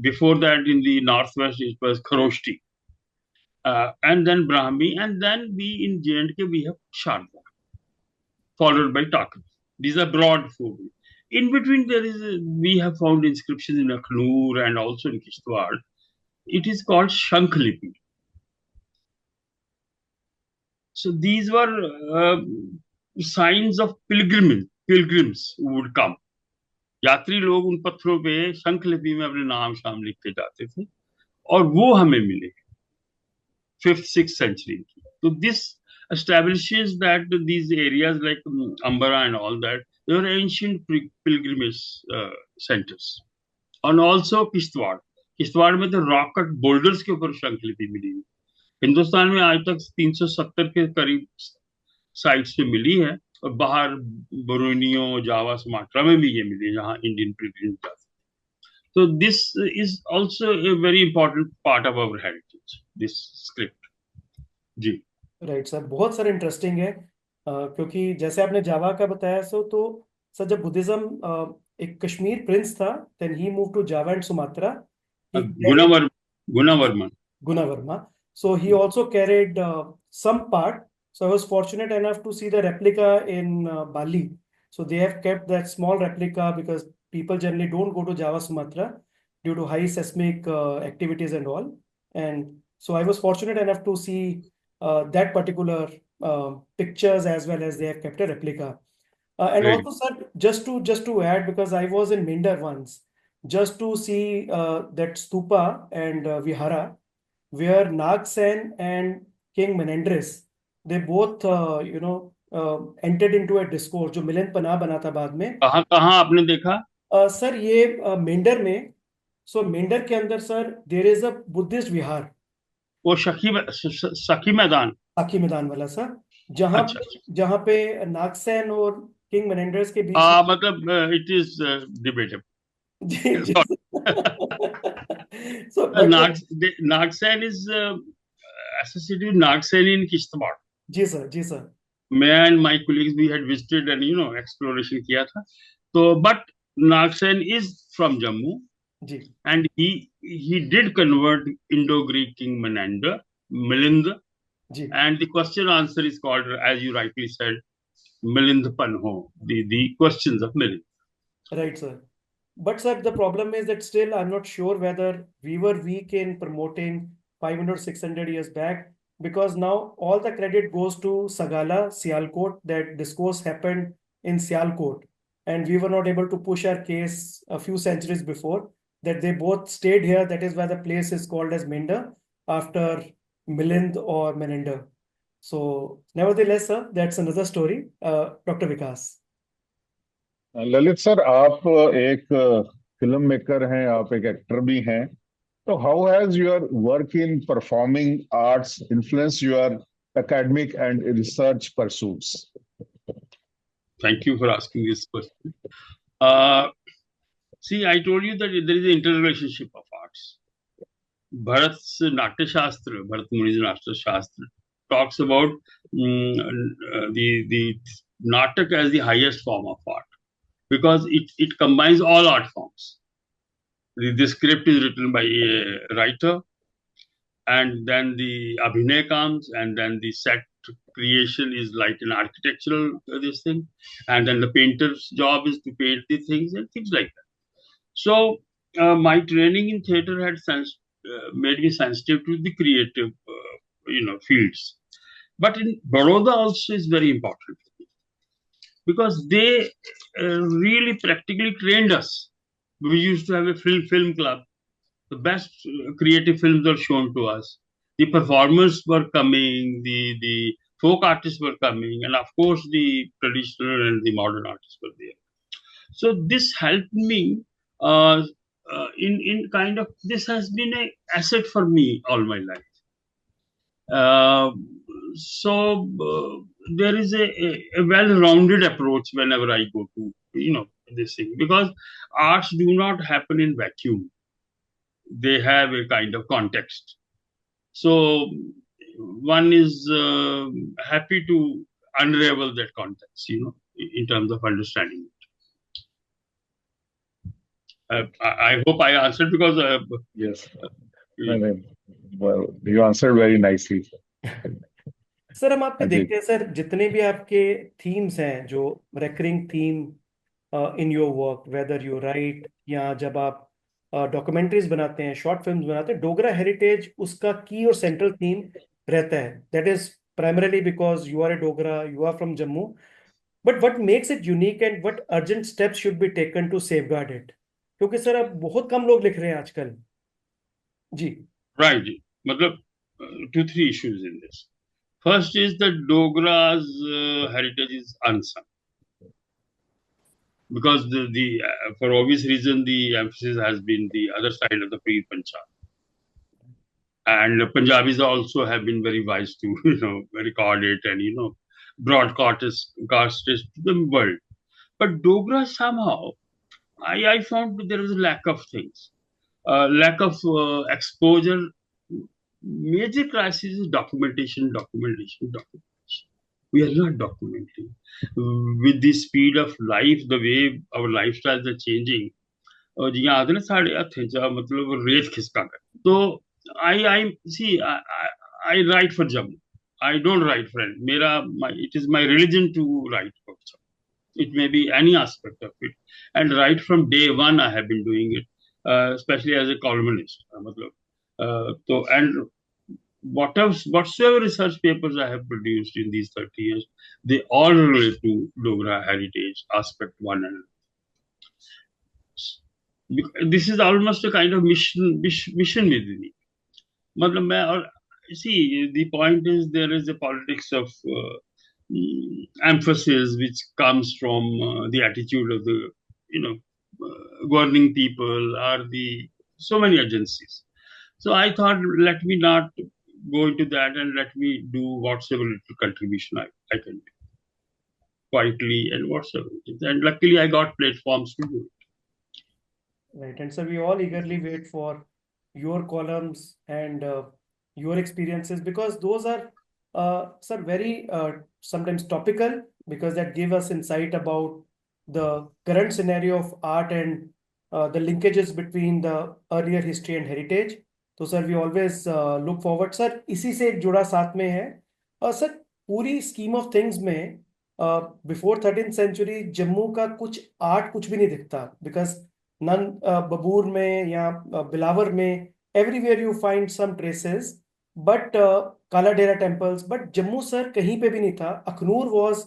Before that, in the northwest, it was Kharoshti, and then Brahmi, and then we in J&K we have Sharda, followed by Takri. These are broad four. In between, we have found inscriptions in Akhnoor and also in Kishtwar. It is called Shanklipi. So these were signs of pilgrims who would come. यात्री लोग उन पत्थरों पे शंखलिपि में अपने नाम शाम लिख के जाते थे, और वो हमें मिले 5th 6th century. So this establishes that these areas like Ambara and all that, they were ancient pilgrimage centers. And also Kishtwar में तो रॉक कट बोल्डर्स के ऊपर शंखलिपि मिली. हिंदुस्तान में आज तक 370 के करीब साइट्स पे मिली है, और बाहर बोर्नियो, जावा, सुमात्रा में भी ये मिली है जहाँ इंडियन पिलग्रिम्स जाते हैं. So this is also a very important part of our heritage, this script. जी राइट सर, बहुत सारे इंटरेस्टिंग है, क्योंकि जैसे आपने जावा का बताया, तो सर जब बुद्धिज्म एक कश्मीर प्रिंस था, then he move to Java and Sumatra. Gunavarma. So he also carried some part. So I was fortunate enough to see the replica in Bali. So they have kept that small replica because people generally don't go to Java, Sumatra due to high seismic activities and all. And so I was fortunate enough to see that particular pictures, as well as they have kept a replica. And Great. also, sir, just to add, because I was in Mindar once, just to see that stupa and vihara, where Nag-Sen and King Menendres, they both entered into a discourse जो मिलन पनाह बना था बाद में. कहाँ आपने देखा? Sir ये मेंढर में. सो मेंढर के अंदर sir there is a Buddhist vihar, वो सखी मैदान वाला सर, जहाँ पे नागसेन और किंग मेनेंडर्स के बीच. मतलब it is debatable. So Nagsen is associated with Nagsen in Kishtwar. जी सर. मैं and my colleagues, we had visited and exploration किया था. So but Nagsen is from Jammu. जी. And he did convert Indo-Greek King Milind. जी. And the question answer is called, as you rightly said, Milind Panho, the questions of Milind. Right, sir. But sir, the problem is that still I'm not sure whether we were weak in promoting 500, 600 years back, because now all the credit goes to Sagala, Sialkot, that discourse happened in Sialkot, and we were not able to push our case a few centuries before, that they both stayed here. That is why the place is called as Minda, after Milind or Menander. So nevertheless, sir, that's another story. Dr. Vikas. Lalit sir, आप एक film maker हैं, आप एक actor भी हैं, तो how has your work in performing arts influence your academic and research pursuits? Thank you for asking this question. See, I told you that there is an interrelationship of arts. Bharat's Natya Shastra, Bharat Muni's Natya Shastra, talks about the Natak as the highest form of art because it combines all art forms. The script is written by a writer, and then the abhinay comes, and then the set creation is like an architectural this thing, and then the painter's job is to paint the things and things like that. So my training in theater had made me sensitive to the creative, fields. But in Baroda also is very important because they really practically trained us. We used to have a film club. The best creative films were shown to us. The performers were coming, the folk artists were coming, and of course the traditional and the modern artists were there. So this helped me in kind of, this has been an asset for me all my life. There is a well-rounded approach whenever I go to this thing, because arts do not happen in vacuum. They have a kind of context. So one is happy to unravel that context, in terms of understanding it. I hope I answered because yes. Well, you answered very nicely. Sir हम आप पे देखते हैं sir, जितने भी आपके themes हैं जो recurring theme in your work, whether you right या जब आप डॉक्यूमेंट्रीज बनाते हैं, शॉर्ट फिल्म्स बनाते हैं, डोगरा हेरिटेज उसका की और सेंट्रल थीम रहता है. That is primarily because you are a Dogra, you are from Jammu. But what makes it unique and what urgent steps should be taken to safeguard it? क्योंकि सर अब बहुत कम लोग लिख रहे हैं आजकल. जी राइट जी, मतलब 2-3 issues in this. First is that Dogra's heritage is unsung. Because for obvious reason, the emphasis has been the other side of the Pir Panchal. And Punjabis also have been very wise to, record it and, broadcast it to the world. But Dogra somehow, I found there was a lack of things. Lack of exposure. Major crisis is documentation. We are not documenting. With the speed of life, the way our lifestyles are changing, और जियां आते ना साढ़े हत्थे चा मतलब रेत खिसका कर. तो I write for Jammu. I don't write for it is my religion to write for Jammu. It may be any aspect of it, and right from day one I have been doing it, especially as a columnist. And whatsoever research papers I have produced in these 30 years, they all relate to Dogra heritage, aspect one and this is almost a kind of mission within me. See, the point is there is a politics of emphasis which comes from the attitude of the governing people or so many agencies. So I thought, let me not go into that and let me do whatsoever little contribution I can do quietly and whatsoever it is. And luckily I got platforms to do it. Right. And so we all eagerly wait for your columns and your experiences, because those are sir very sometimes topical, because that give us insight about the current scenario of art and the linkages between the earlier history and heritage. तो sir we always look forward. Sir इसी से जुड़ा साथ में है sir पूरी scheme of things में before 13th century Jammu का कुछ आर्ट कुछ भी नहीं दिखता, बिकॉज नन बबूर में या बिलावर में everywhere you find some traces, but Kala Dera temples, but Jammu sir कहीं पे भी नहीं था. अखनूर वॉज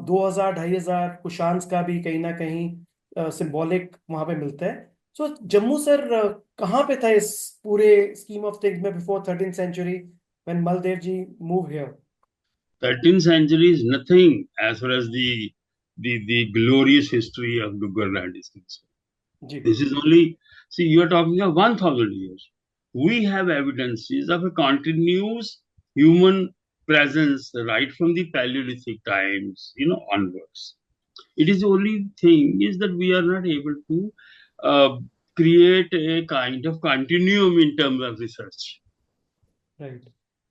2000-2500, कुशान्स का भी कहीं ना कहीं सिंबॉलिक वहां पे मिलता है. सो जम्मू सर कहाँ पे था इस पूरे स्कीम ऑफ थिंग्स में before 13th century when Maldev ji moved here? 13th century is nothing as far as the glorious history of Dogra land is concerned. This is only, see, you are talking of 1000 years. We have evidences of a continuous human presence right from the Paleolithic times, onwards. It is the only thing is that we are not able to uh, create a kind of continuum in terms of research. Right.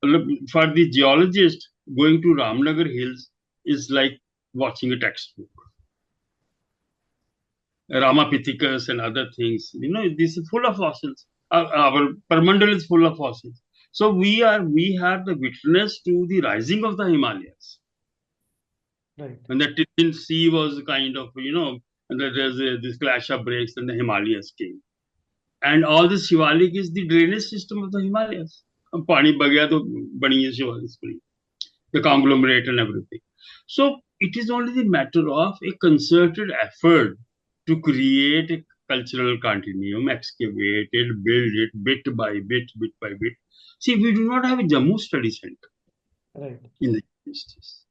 Look, for the geologist, going to Ramnagar Hills is like watching a textbook. Ramapithecus and other things, this is full of fossils. Our Parmandal is full of fossils. So we have the witness to the rising of the Himalayas. Right. When the Tibetan Sea was kind of, and there's this clash of breaks and the Himalayas came. And all this Shivalik is the drainage system of the Himalayas. Pani bagya to bani hai Shivalik spring. The conglomerate and everything. So it is only the matter of a concerted effort to create a cultural continuum, excavate it, build it bit by bit, bit by bit. See, we do not have a Jammu study center in the histories.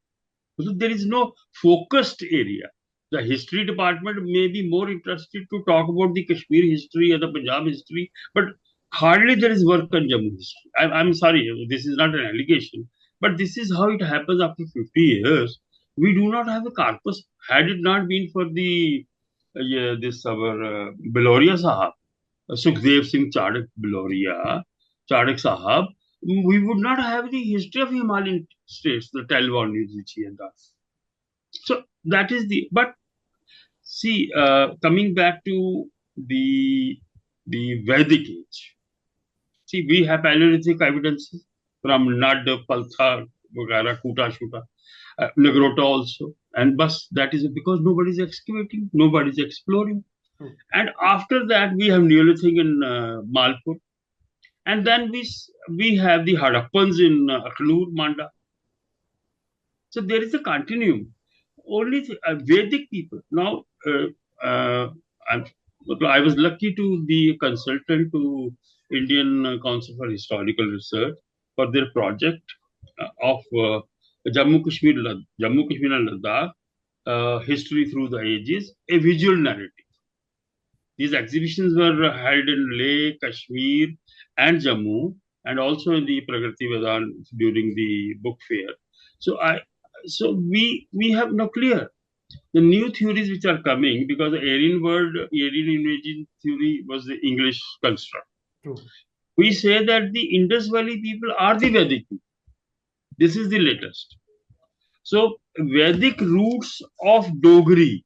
So there is no focused area. The history department may be more interested to talk about the Kashmir history or the Punjab history, but hardly there is work on Jammu history. I'm sorry, this is not an allegation, but this is how it happens after 50 years. We do not have a corpus. Had it not been for the Biloria Sahab, 𝐓𝐚𝐥𝐞𝐬 Chadak Sahab, we would not have the history of Himalayan states, the 12 volumes which he had done. So that is but see, coming back to the Vedic age. See, we have Paleolithic evidences from Nad, Paltha, Vagara, Kuta, Shuta, Nagrota also. And bus, that is because nobody is excavating, nobody is exploring. And after that, we have Neolithic in Malpur. And then we have the Hadappans in Akhlur, Manda. So there is a continuum. Only Vedic people. Now, I was lucky to be a consultant to Indian Council for Historical Research for their project of Jammu, Kashmir and Ladakh, History Through the Ages, a visual narrative. These exhibitions were held in Leh, Kashmir, and Jammu, and also in the Pragati Vedant during the book fair. So we have now clear the new theories which are coming, because the Aryan invasion theory was the English construct. True. We say that the Indus Valley people are the Vedic people. This is the latest. So Vedic roots of Dogri,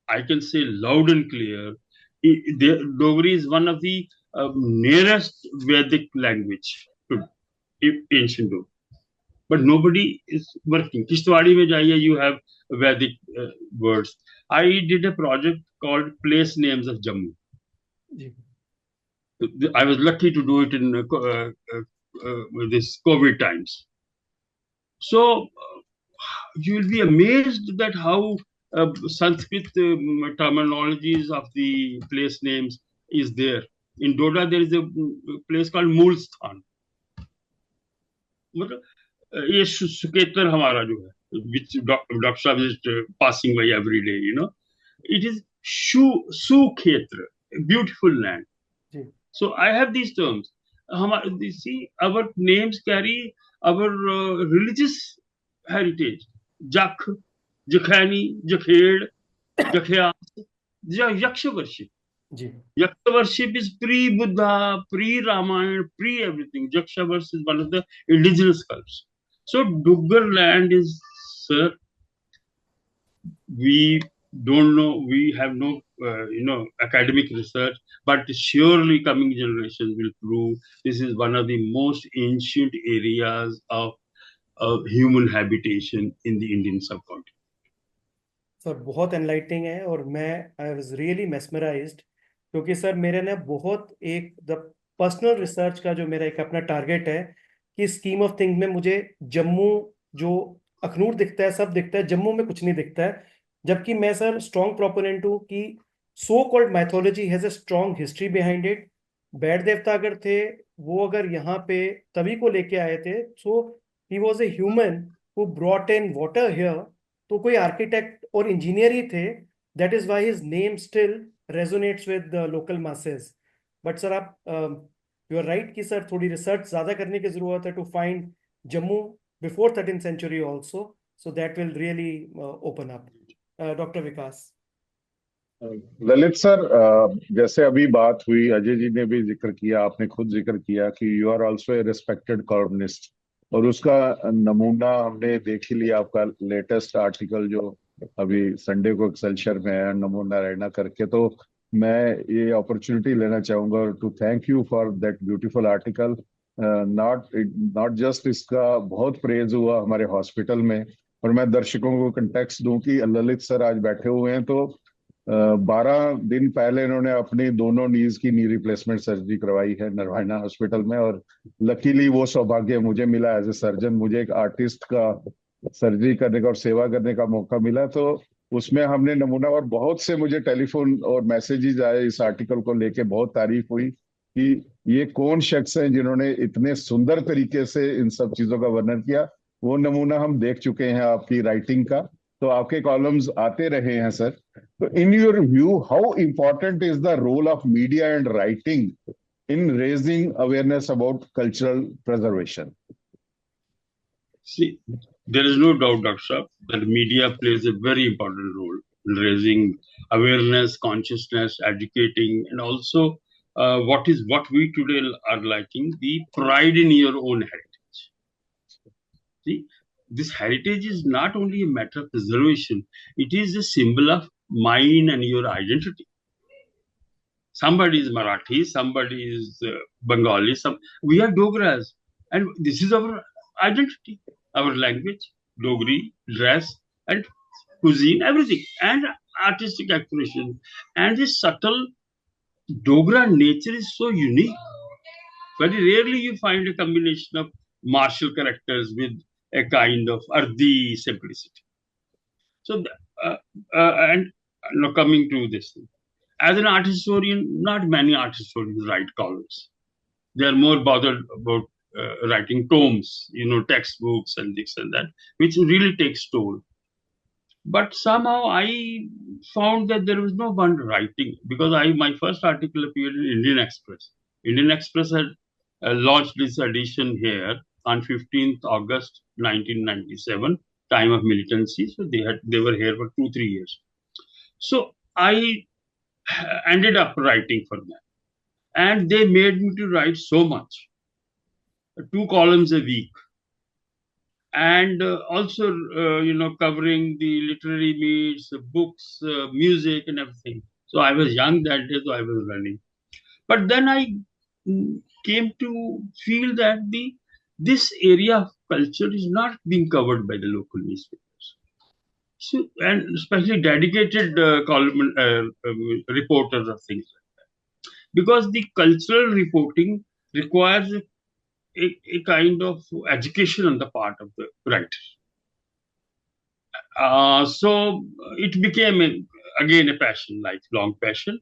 I can say loud and clear, Dogri is one of the nearest Vedic language to ancient Dogri. But nobody is working. Kishtwadi mein jaiye, you have Vedic words. I did a project called Place Names of Jammu. I was lucky to do it in this COVID times. So you will be amazed that how Sanskrit terminologies of the place names is there. In Dogra, there is a place called Mulsthan. ये सुकेतर हमारा जो है, which Dr. Saab is passing by every day, it is Sukhetra, beautiful land. So I have these terms. See, our names carry our religious heritage. Jak, Jakhani, Jakhel, Jakhya, Yaksha worship. Yaksha worship is pre-Buddha, pre-Ramayana, pre-everything. Yaksha worship is one of the indigenous cultures. So Duggar land is, sir, we don't know, we have no, academic research, but surely coming generations will prove this is one of the most ancient areas of human habitation in the Indian subcontinent. Sir बहुत enlightening है, और मैं I was really mesmerised, क्योंकि sir मेरे ने बहुत एक the personal research का जो मेरा एक अपना टारगेट है कि स्कीम ऑफ थिंग्स में मुझे जम्मू जो अखनूर दिखता है सब दिखता है, जम्मू में कुछ नहीं दिखता है, जबकि मैं सर स्ट्रॉन्ग प्रोपोनेंट हूँ कि so called mythology has a strong history behind it. बैड देवता अगर थे वो अगर यहाँ पे तभी को लेके आए थे, so he was a human who brought in water here, तो कोई आर्किटेक्ट और इंजीनियर ही थे. That is why his name still resonates with the local masses. But sir आप यू आर राइट कि सर थोड़ी रिसर्च ज्यादा करने की जरूरत है to find Jammu before 13th century also. So that will really open up. Dr. Vikas. Lalit sir, जैसे अभी बात हुई, अजय जी ने भी जिक्र किया, आपने खुद जिक्र किया कि you are also a respected columnist, और उसका नमूना हमने देख ही लिया, आपका लेटेस्ट आर्टिकल जो अभी संडे को एक्सेलशियर में है, नमूना रहना करके। तो मैं ये अपॉर्चुनिटी लेना चाहूंगा to thank you for that beautiful article. Not not just इसका बहुत प्रेज हुआ हमारे हॉस्पिटल में, और मैं दर्शकों को कंटेक्स्ट दूं कि ललित सर आज बैठे हुए हैं, तो 12 दिन पहले इन्होंने अपनी दोनों नीज की नी रिप्लेसमेंट सर्जरी करवाई है नारायणा हॉस्पिटल में। और लकीली वो सौभाग्य मुझे मिला एज ए सर्जन, मुझे एक आर्टिस्ट का सर्जरी करने का और सेवा करने का मौका मिला। तो उसमें हमने नमूना, और बहुत से मुझे टेलीफोन और मैसेजेस आए इस आर्टिकल को लेके, बहुत तारीफ हुई कि ये कौन शख्स हैं जिन्होंने इतने सुंदर तरीके से इन सब चीजों का वर्णन किया। वो नमूना हम देख चुके हैं आपकी राइटिंग का, तो आपके कॉलम्स आते रहे हैं सर। तो in your view, how important is the role of media and writing in raising awareness about cultural preservation? See, there is no doubt, Dr. Shah, that media plays a very important role in raising awareness, consciousness, educating, and also what we today are lacking, the pride in your own heritage. See, this heritage is not only a matter of preservation, it is a symbol of mine and your identity. Somebody is Marathi, somebody is Bengali, we are Dogras, and this is our identity, our language, Dogri, dress, and cuisine, everything, and artistic expression. And this subtle Dogra nature is so unique. Very rarely you find a combination of martial characters with a kind of earthy simplicity. So, and now coming to this thing. As an art historian, not many art historians write columns. They are more bothered about writing tomes, textbooks and this and that, which really takes toll. But somehow I found that there was no one writing, because my first article appeared in Indian Express. Indian Express had launched this edition here on 15th August 1997, time of militancy. So they were here for 2-3 years. So I ended up writing for them, and they made me to write so much, 2 columns a week, and also covering the literary meets, books, music, and everything. So I was young that day, so I was running. But then I came to feel that this area of culture is not being covered by the local newspapers. So, and especially dedicated column reporters of things like that, because the cultural reporting requires a kind of education on the part of the writer. So it became again a passion, lifelong passion,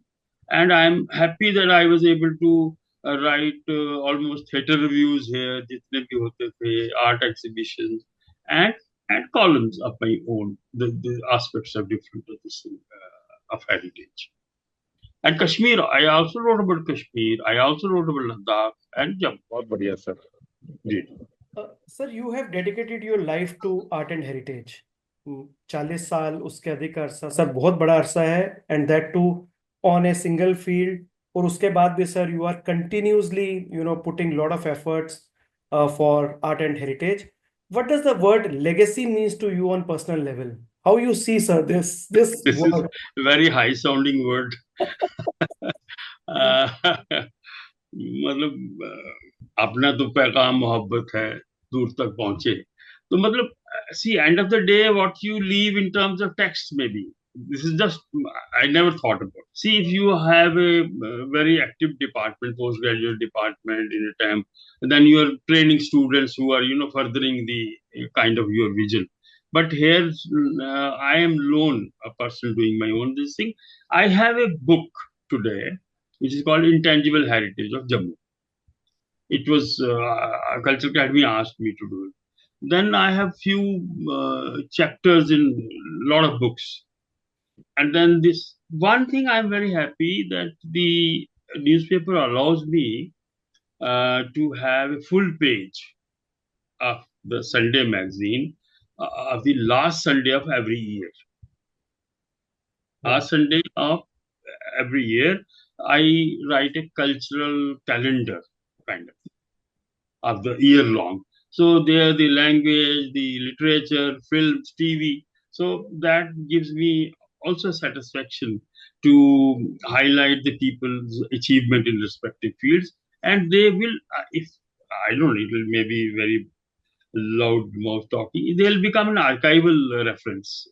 and I'm happy that I was able to write almost theater reviews here, jitne bhi hote the, art exhibitions, and columns of my own, the aspects of different of this of heritage. And Kashmir, I also wrote about Kashmir. I also wrote about Ladakh and Jammu. बहुत बढ़िया sir जी। Sir, you have dedicated your life to art and heritage. 40 साल, उसके अधिक अरसा sir, बहुत बड़ा अरसा है, and that too on a single field. और उसके बाद भी sir you are continuously putting lot of efforts for art and heritage. What does the word legacy means to you on personal level? How you see sir this This word? is very high sounding word. मतलब अपना तो पैगाम मोहब्बत है, दूर तक पहुंचे। तो मतलब see, end of the day, what you leave in terms of text, maybe this is just I never thought about. See, if you have a very active department, postgraduate department in a time, then you are training students who are furthering the kind of your vision. But here I am alone, a person doing my own this thing. I have a book today which is called Intangible Heritage of Jammu. It was Cultural Academy asked me to do it. Then I have few chapters in a lot of books. And then this one thing, I'm very happy that the newspaper allows me to have a full page of the Sunday magazine, the last Sunday of every year. Last Sunday of every year, I write a cultural calendar kind of the year long. So there, the language, the literature, films, TV. So that gives me also satisfaction to highlight the people's achievement in respective fields, and they will, if I don't know, it will maybe very loud mouth talking, they'll become an archival reference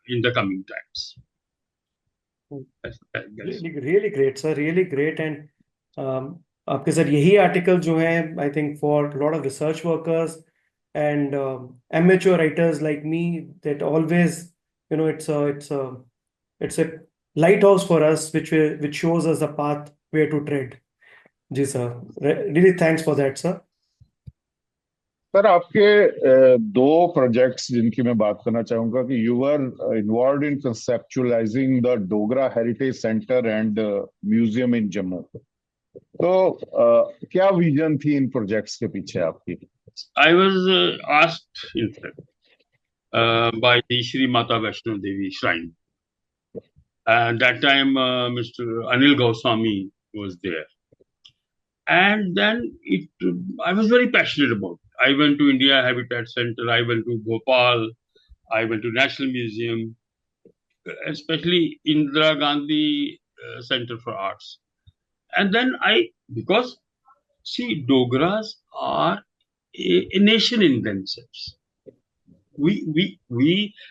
in the coming times. Really great, sir. Really great. And आपके sir यही article जो है, I think for a lot of research workers and amateur writers like me, that always, it's a lighthouse for us, which shows us the path where to tread. जी sir. Really thanks for that, sir. Sir, आपके दो projects जिनकी मैं बात करना चाहूंगा कि you are involved in conceptualising the Dogra heritage centre and museum in Jammu. तो क्या विजन थी इन प्रोजेक्ट्स के पीछे आपकी? I was asked, in fact, by the Shri Mata Vaishno Devi Shrine. And that time, Mr. Anil Goswami was there. And then I was very passionate about it. I went to India Habitat Center, I went to Bhopal, I went to National Museum, especially Indira Gandhi Center for Arts. And then because, see, Dogras are a nation in themselves. We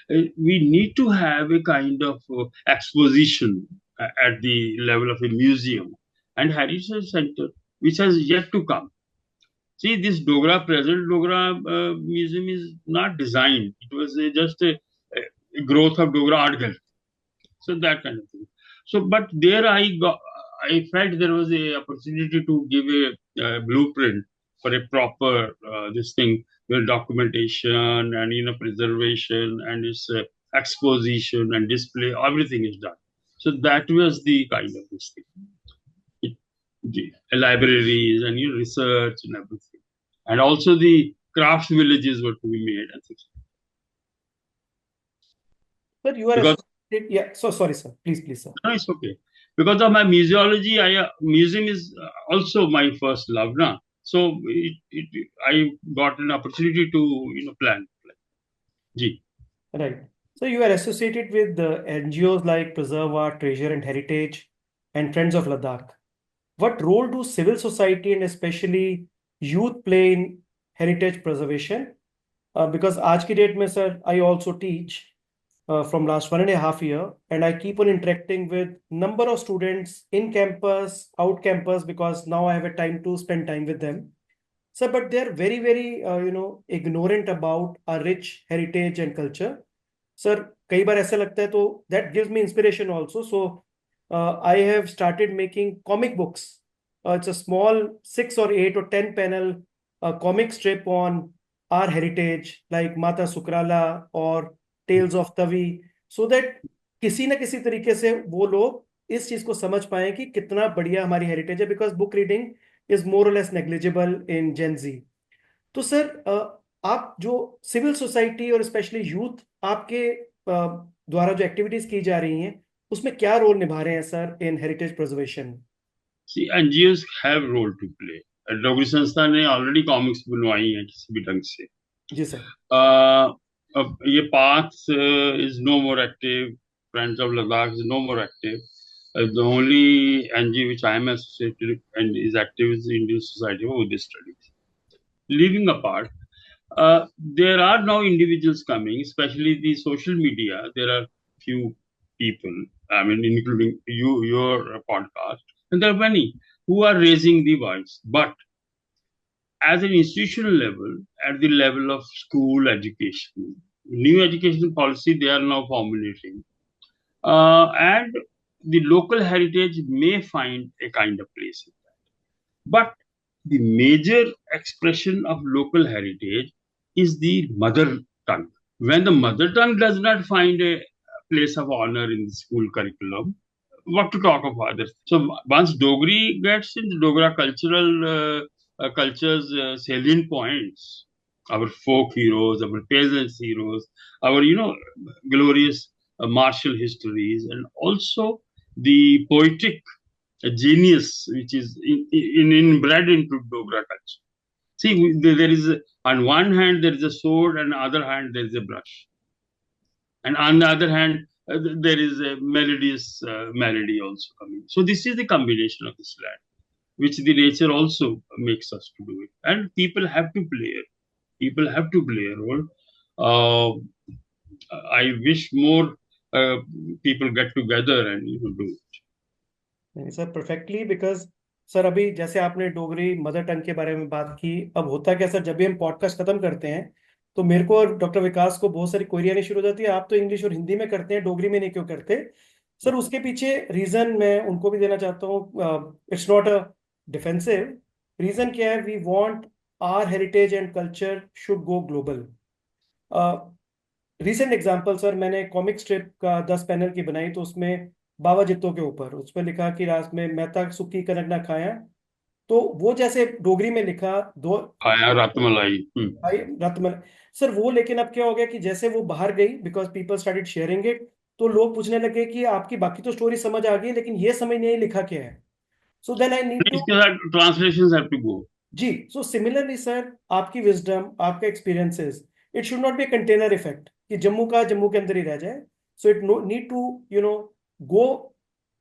need to have a kind of exposition at the level of a museum and heritage center, which has yet to come. See, this present Dogra museum is not designed. It was just a growth of Dogra art gallery. So that kind of thing. So, but there I felt there was a opportunity to give a blueprint for a proper this thing, where documentation and preservation and its exposition and display, everything is done. So that was the kind of this thing. The libraries and research and everything, and also the crafts villages were to be made. But you are yeah. So sorry, sir. Please, sir. No, it's okay. Because of my museology, museum is also my first love, na. So I got an opportunity to plan. Ji. Right. So you are associated with the NGOs like Preserve Art, Treasure and Heritage, and Friends of Ladakh. What role do civil society and especially youth play in heritage preservation? Because आज की date में, sir, I also teach from last 1.5 years, and I keep on interacting with number of students in campus, out campus, because now I have a time to spend time with them. So, but they're very, very, ignorant about our rich heritage and culture. Sir, कई बार ऐसा लगता है, तो that gives me inspiration also. So, I have started making comic books. It's a small 6 or 8 or 10 panel comic strip on our heritage, like Mata Sukrala or Tales of Tavi, so that किसी ना किसी तरीके से वो लोग इस चीज को समझ पाए कि कितना बढ़िया हमारी हेरिटेज है, because book reading is more और लेस नेग्लिजिबल इन जेन जी. तो सर, आप जो सिविल सोसाइटी और स्पेशली यूथ आपके द्वारा जो एक्टिविटीज की जा रही हैं, उसमें क्या रोल निभा रहे हैं sir in heritage preservation? See, NGOs have role to play. Dogri संस्था ने ऑलरेडी कॉमिक्स बनवाई हैं किसी भी ढंग से. जी सर. ये path is no more active. Friends of Ladakh is no more active. The only NGO which I am associated and is active is the Indian Society for Buddhist Studies. Leaving apart, there are now individuals coming, especially the social media. There are few people, I mean, including your podcast, and there are many who are raising the voice. But as an institutional level, at the level of school education, new education policy they are now formulating, and the local heritage may find a kind of place in that. But the major expression of local heritage is the mother tongue. When the mother tongue does not find a place of honor in the school curriculum, what to talk of others? So once Dogri gets in the Dogra culture's salient points, our folk heroes, our peasants heroes, our glorious martial histories, and also the poetic genius which is inbred into Dogra culture. See, there is on one hand there is a sword, and on the other hand there is a brush, and on the other hand there is a melodious melody also coming. So this is the combination of this land, which the nature also makes us to do it, and people have to play it. People have to play a role. Uh, I wish more people get together and do it. नहीं sir, perfectly, because sir अभी जैसे आपने Dogri mother tongue के बारे में बात की, अब होता क्या सर, जब भी हम पॉडकास्ट खत्म करते हैं तो मेरे को और डॉक्टर विकास को बहुत सारी क्वेरी आनी शुरू हो जाती है, आप तो इंग्लिश और हिंदी में करते हैं, डोगरी में नहीं क्यों करते? सर उसके पीछे रीजन मैं उनको भी देना चाहता हूँ, it's not a defensive reason. क्या है? We want our heritage and culture should go global. Recent example sir, मैंने कॉमिक स्ट्रिप का 10 पैनल की बनाई, तो उसमें बाबा जित्तो के ऊपर उसमें लिखा कि रात में मेहता सुक्की कनक ना खाया, तो वो जैसे डोगरी में लिखा दो आया रत्नमलाई। भाई रत्न सर वो, लेकिन अब क्या हो गया कि जैसे वो बाहर गई, because people started sharing it, तो लोग पूछने लगे कि आपकी बाकी तो स्टोरी समझ आ गई लेकिन ये समझ नहीं आई लिखा क्या है। So then I need to, इसके साथ ट्रांसलेशंस हैव टू गो। जी, सो सिमिलरली सर, आपकी विजडम, आपका experiences, it should not be container effect कि जम्मू का जम्मू के अंदर ही रह जाए। So it need to go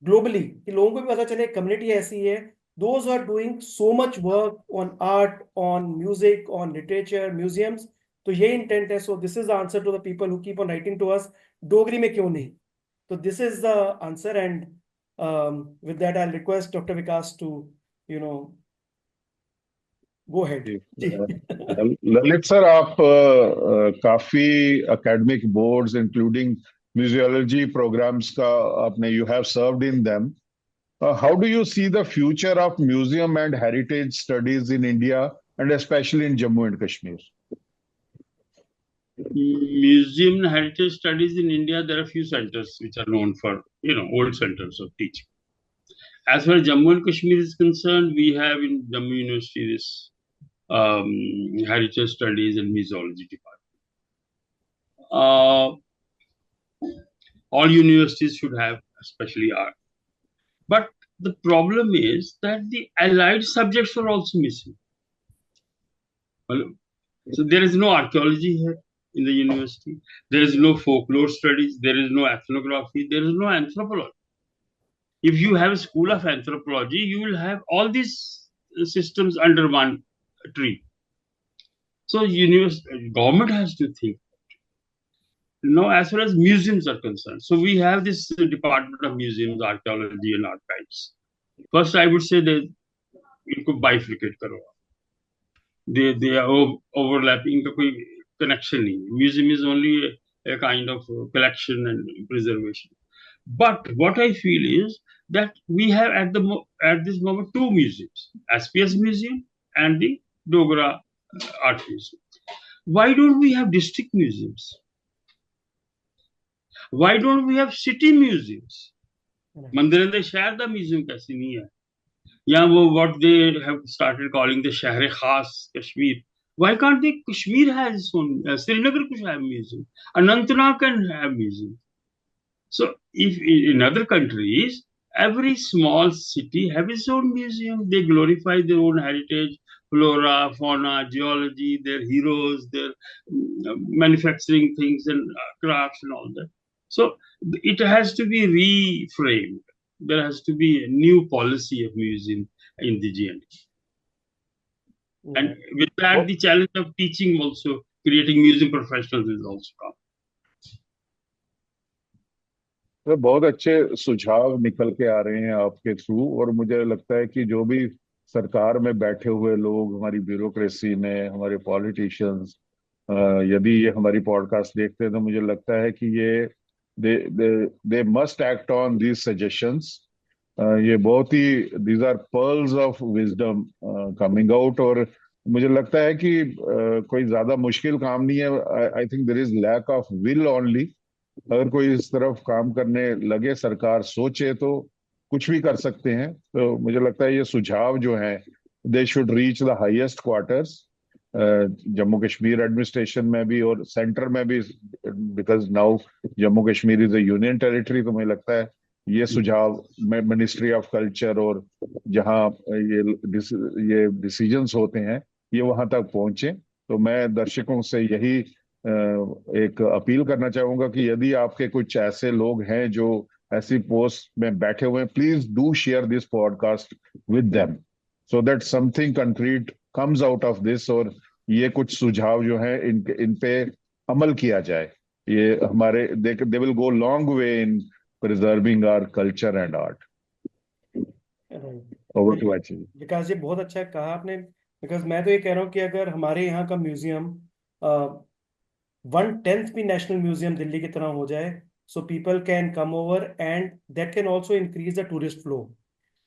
globally, कि लोगों को भी पता चले कम्युनिटी ऐसी है, those are doing so much work on art, on music, on literature, museums. तो ये इंटेंट है। सो this is the answer to the people who keep on writing to us, Dogri में क्यों नहीं? तो this is the answer, and with that I request doctor Vikas to go head. जी। Lalit sir, आप काफी academic boards including museology programmes का आपने you have served in them. How do you see the future of museum and heritage studies in India and especially in Jammu and Kashmir? Museum and heritage studies in India, there are few centers which are known for, old centers of teaching. As far as Jammu and Kashmir is concerned, we have in Jammu University this heritage studies and museology department. All universities should have, especially art. But the problem is that the allied subjects are also missing. So there is no archaeology here in the university. There is no folklore studies. There is no ethnography. There is no anthropology. If you have a school of anthropology, you will have all these systems under one tree. So government has to think. As far as museums are concerned, so we have this department of museums, archaeology and archives. First, I would say that you could bifurcate karo. They are overlapping. इनका कोई connection नहीं. Museum is only a kind of collection and preservation. But what I feel is that we have at this moment two museums: SPS Museum and the Dogra Art Museum. Why don't we have district museums? Why don't we have city museums? मंदिर शहर दा museum कैसे नहीं है? Yeah, what they have started calling the Shahre Khas Kashmir. Why can't they? Kashmir has its own. Srinagar could have museum. Anantnag can have museum. So, if in other countries, every small city have its own museum. They glorify their own heritage, flora, fauna, geology, their heroes, their manufacturing things and crafts and all that. So, it has to be reframed. There has to be a new policy of museum in the GND. And with that, the challenge of teaching also, creating museum professionals will also come. तो बहुत अच्छे सुझाव निकल के आ रहे हैं आपके through, और मुझे लगता है कि जो भी सरकार में बैठे हुए लोग, हमारी ब्यूरोक्रेसी में, हमारे पॉलिटिशियंस, यदि ये हमारी पॉडकास्ट देखते हैं तो मुझे लगता है कि ये they must act on these suggestions. ये बहुत ही these are pearls of wisdom coming out, और मुझे लगता है कि कोई ज्यादा मुश्किल काम नहीं है. I think there is lack of will only. अगर कोई इस तरफ काम करने लगे, सरकार सोचे, तो कुछ भी कर सकते हैं. तो मुझे लगता है ये सुझाव जो हैं, they should reach the highest quarters. Jammu Kashmir administration में भी और सेंटर में भी, because now Jammu Kashmir is a union territory, तो मुझे लगता है ये सुझाव मिनिस्ट्री ऑफ कल्चर और जहाँ ये डिसीजंस होते हैं ये वहां तक पहुंचे। तो मैं दर्शकों से यही एक अपील करना चाहूंगा कि यदि आपके कुछ ऐसे लोग हैं जो ऐसी पोस्ट में बैठे हुए हैं, please do share this podcast with them so that something concrete comes out of this, और ये कुछ सुझाव जो है इन पे अमल किया जाए। ये हमारे they will go long way in preserving our culture and art. Over to आची। विकास जी, बहुत अच्छा कहा आपने। बिकॉज मैं तो ये कह रहा हूँ कि अगर हमारे यहाँ का म्यूजियम 1/10 भी नेशनल म्यूजियम दिल्ली की तरह हो जाए, so people can come over and that can also increase the tourist flow.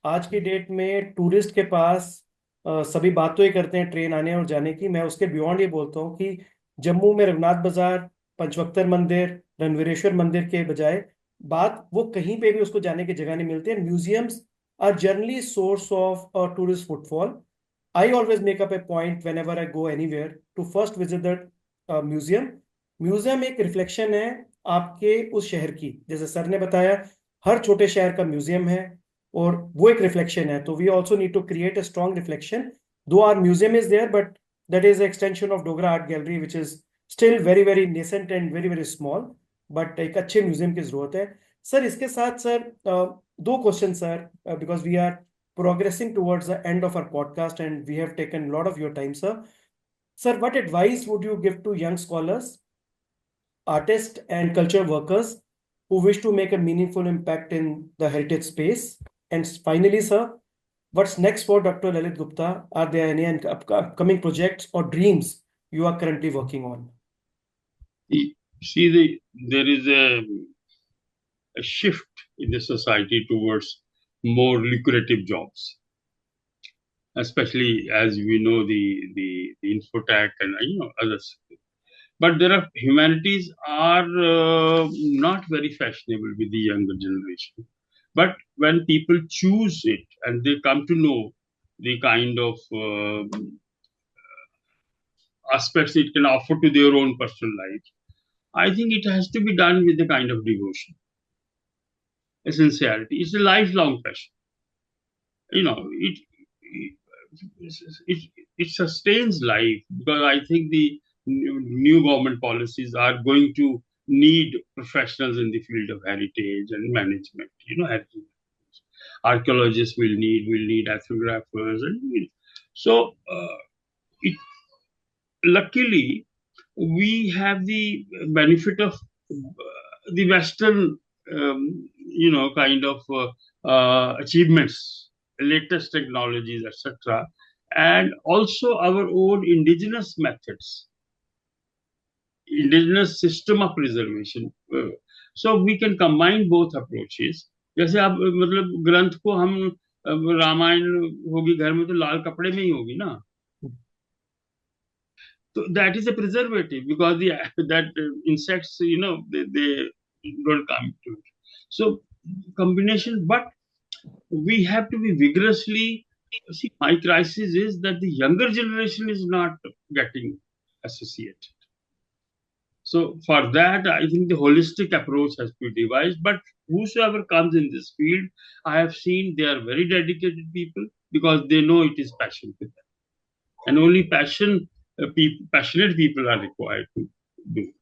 आज की डेट में टूरिस्ट के पास सभी बात तो ये करते हैं ट्रेन आने और जाने की। मैं उसके बियॉन्ड ये बोलता हूँ कि जम्मू में रघुनाथ बाजार, पंचवक्तर मंदिर, रणवीरेश्वर मंदिर के बजाय बात वो कहीं पे भी उसको जाने की जगह नहीं मिलती है। Museums are generally source of tourist footfall. I always make up a point whenever I go anywhere to first visit the museum. Museum एक रिफ्लेक्शन है आपके उस शहर की। जैसे सर ने बताया, हर छोटे शहर का म्यूजियम है और वो एक रिफ्लेक्शन है। तो we also need to create a strong reflection. Though our museum is there but that is extension of Dogra art gallery which is still very very nascent and very very small, but एक अच्छे museum की जरूरत है। Sir इसके साथ sir दो question sir, because we are progressing towards the end of our podcast and we have taken a lot of your time, sir. Sir, what advice would you give to young scholars, artists, and culture workers who wish to make a meaningful impact in the heritage space? And finally, sir, what's next for Dr. Lalit Gupta? Are there any upcoming projects or dreams you are currently working on? See, there is a shift in the society towards more lucrative jobs, especially as we know the infotech and others. But there are humanities are not very fashionable with the younger generation. But when people choose it and they come to know the kind of aspects it can offer to their own personal life, I think it has to be done with a kind of devotion, a sincerity. It's a lifelong passion. It sustains life, because I think the new government policies are going to need professionals in the field of heritage and management. Archaeologists will need ethnographers, and so luckily we have the benefit of the Western, kind of achievements, latest technologies, etc., and also our own indigenous methods, indigenous system of preservation. So we can combine both approaches. जैसे आप मतलब ग्रंथ को हम रामायण होगी घर में तो लाल कपड़े में ही होगी ना, so that is a preservative, because that insects, they don't come to it. So combination, but we have to be vigorously. See, my crisis is that the younger generation is not getting associated. So for that, I think the holistic approach has to be devised. But whosoever comes in this field, I have seen they are very dedicated people, because they know it is passion with them, and only passionate people are required to do it.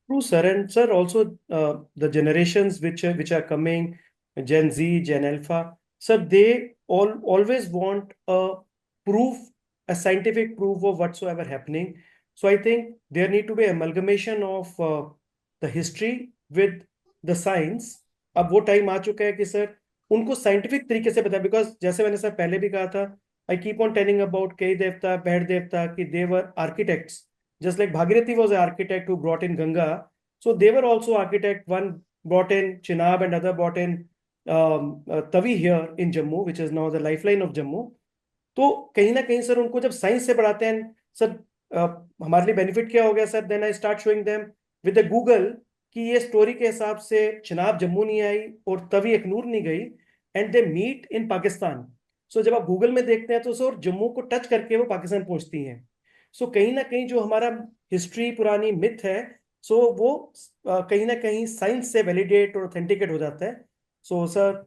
True, sir. And sir, also the generations which are coming, Gen Z, Gen Alpha, sir, they always want a proof, a scientific proof of whatsoever happening. So I think there need to be amalgamation of the history with the science. अब वो time आ चुका है कि sir उनको scientific तरीके से पता है, बिकॉज जैसे मैंने सर पहले भी कहा था, I keep on telling about कई देवता, बैठ देवता कि they were architects. Just like Bhagirathi was an architect who brought in Ganga, so they were also architect. One brought in Chenab and other brought in Tavi here in Jammu, which is now the lifeline of Jammu. तो कहीं ना कहीं sir उनको जब science से पढ़ाते हैं sir, हमारे लिए बेनिफिट क्या हो गया sir? Then I start showing them with the Google कि ये स्टोरी के हिसाब से चिनाब जम्मू नहीं आई और तवी अखनूर नहीं गई, and they meet in Pakistan. So जब आप गूगल में देखते हैं तो सर जम्मू को टच करके वो पाकिस्तान पहुंचती हैं। सो कहीं ना कहीं जो हमारा हिस्ट्री पुरानी मिथ है, सो वो कहीं ना कहीं साइंस से वैलिडेट और ऑथेंटिकेट हो जाता है. So sir,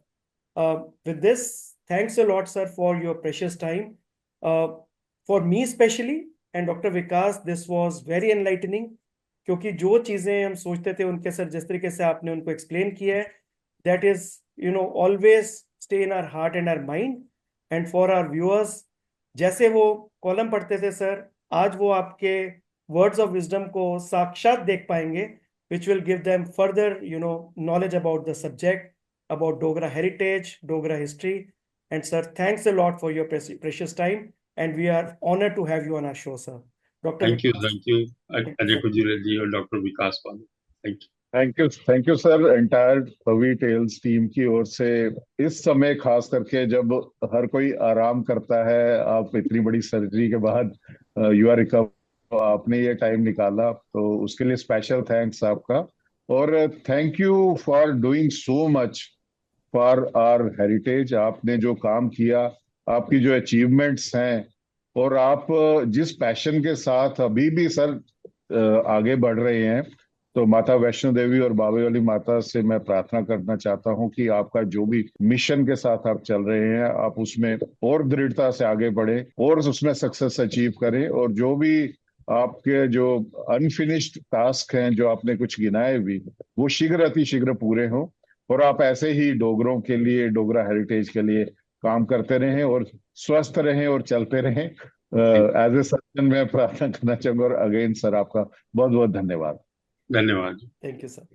with this, thanks a lot, sir, for your precious time. For me especially and Dr. Vikas, this was very enlightening. क्योंकि जो चीजें हम सोचते थे उनके सर जिस तरीके से आपने उनको एक्सप्लेन किया है, that is, always stay in our heart and our mind. And for our viewers, जैसे वो कॉलम पढ़ते थे सर, आज वो आपके वर्ड्स ऑफ विजडम को साक्षात देख पाएंगे, which will give them further, knowledge about the subject, about Dogra heritage, Dogra history. And sir, thanks a lot for your precious time. And we are honored to have you on our show, sir. Dr. Thank you, Vikas. Thank you Thank you, Ajay sir. Kujure ji और doctor Vikas Pal. Thank you. Thank you sir, entire Tawi tales team की ओर से. इस समय खास करके जब हर कोई आराम करता है, आप इतनी बड़ी सर्जरी के बाद यू आर रिकवर, तो आपने ये टाइम निकाला, तो उसके लिए स्पेशल थैंक्स आपका. और thank you for doing so much for our heritage. आपने जो काम किया, आपकी जो अचीवमेंट्स हैं, और आप जिस पैशन के साथ अभी भी सर आगे बढ़ रहे हैं, तो माता वैष्णो देवी और बाबे वाली माता से मैं प्रार्थना करना चाहता हूं कि आपका जो भी मिशन के साथ आप चल रहे हैं, आप उसमें और दृढ़ता से आगे बढ़े और उसमें सक्सेस अचीव करें. और जो भी आपके जो अनफिनिश्ड टास्क हैं, जो आपने कुछ गिनाए भी, वो शीघ्र अति शीघ्र पूरे हों. और आप ऐसे ही डोगरों के लिए, डोगरा हेरिटेज के लिए काम करते रहें और स्वस्थ रहें और चलते रहें. एज ए सर्जन मैं प्रार्थना करना चाहूंगा. और अगेन सर, आपका बहुत बहुत धन्यवाद. धन्यवाद. Thank you, sir.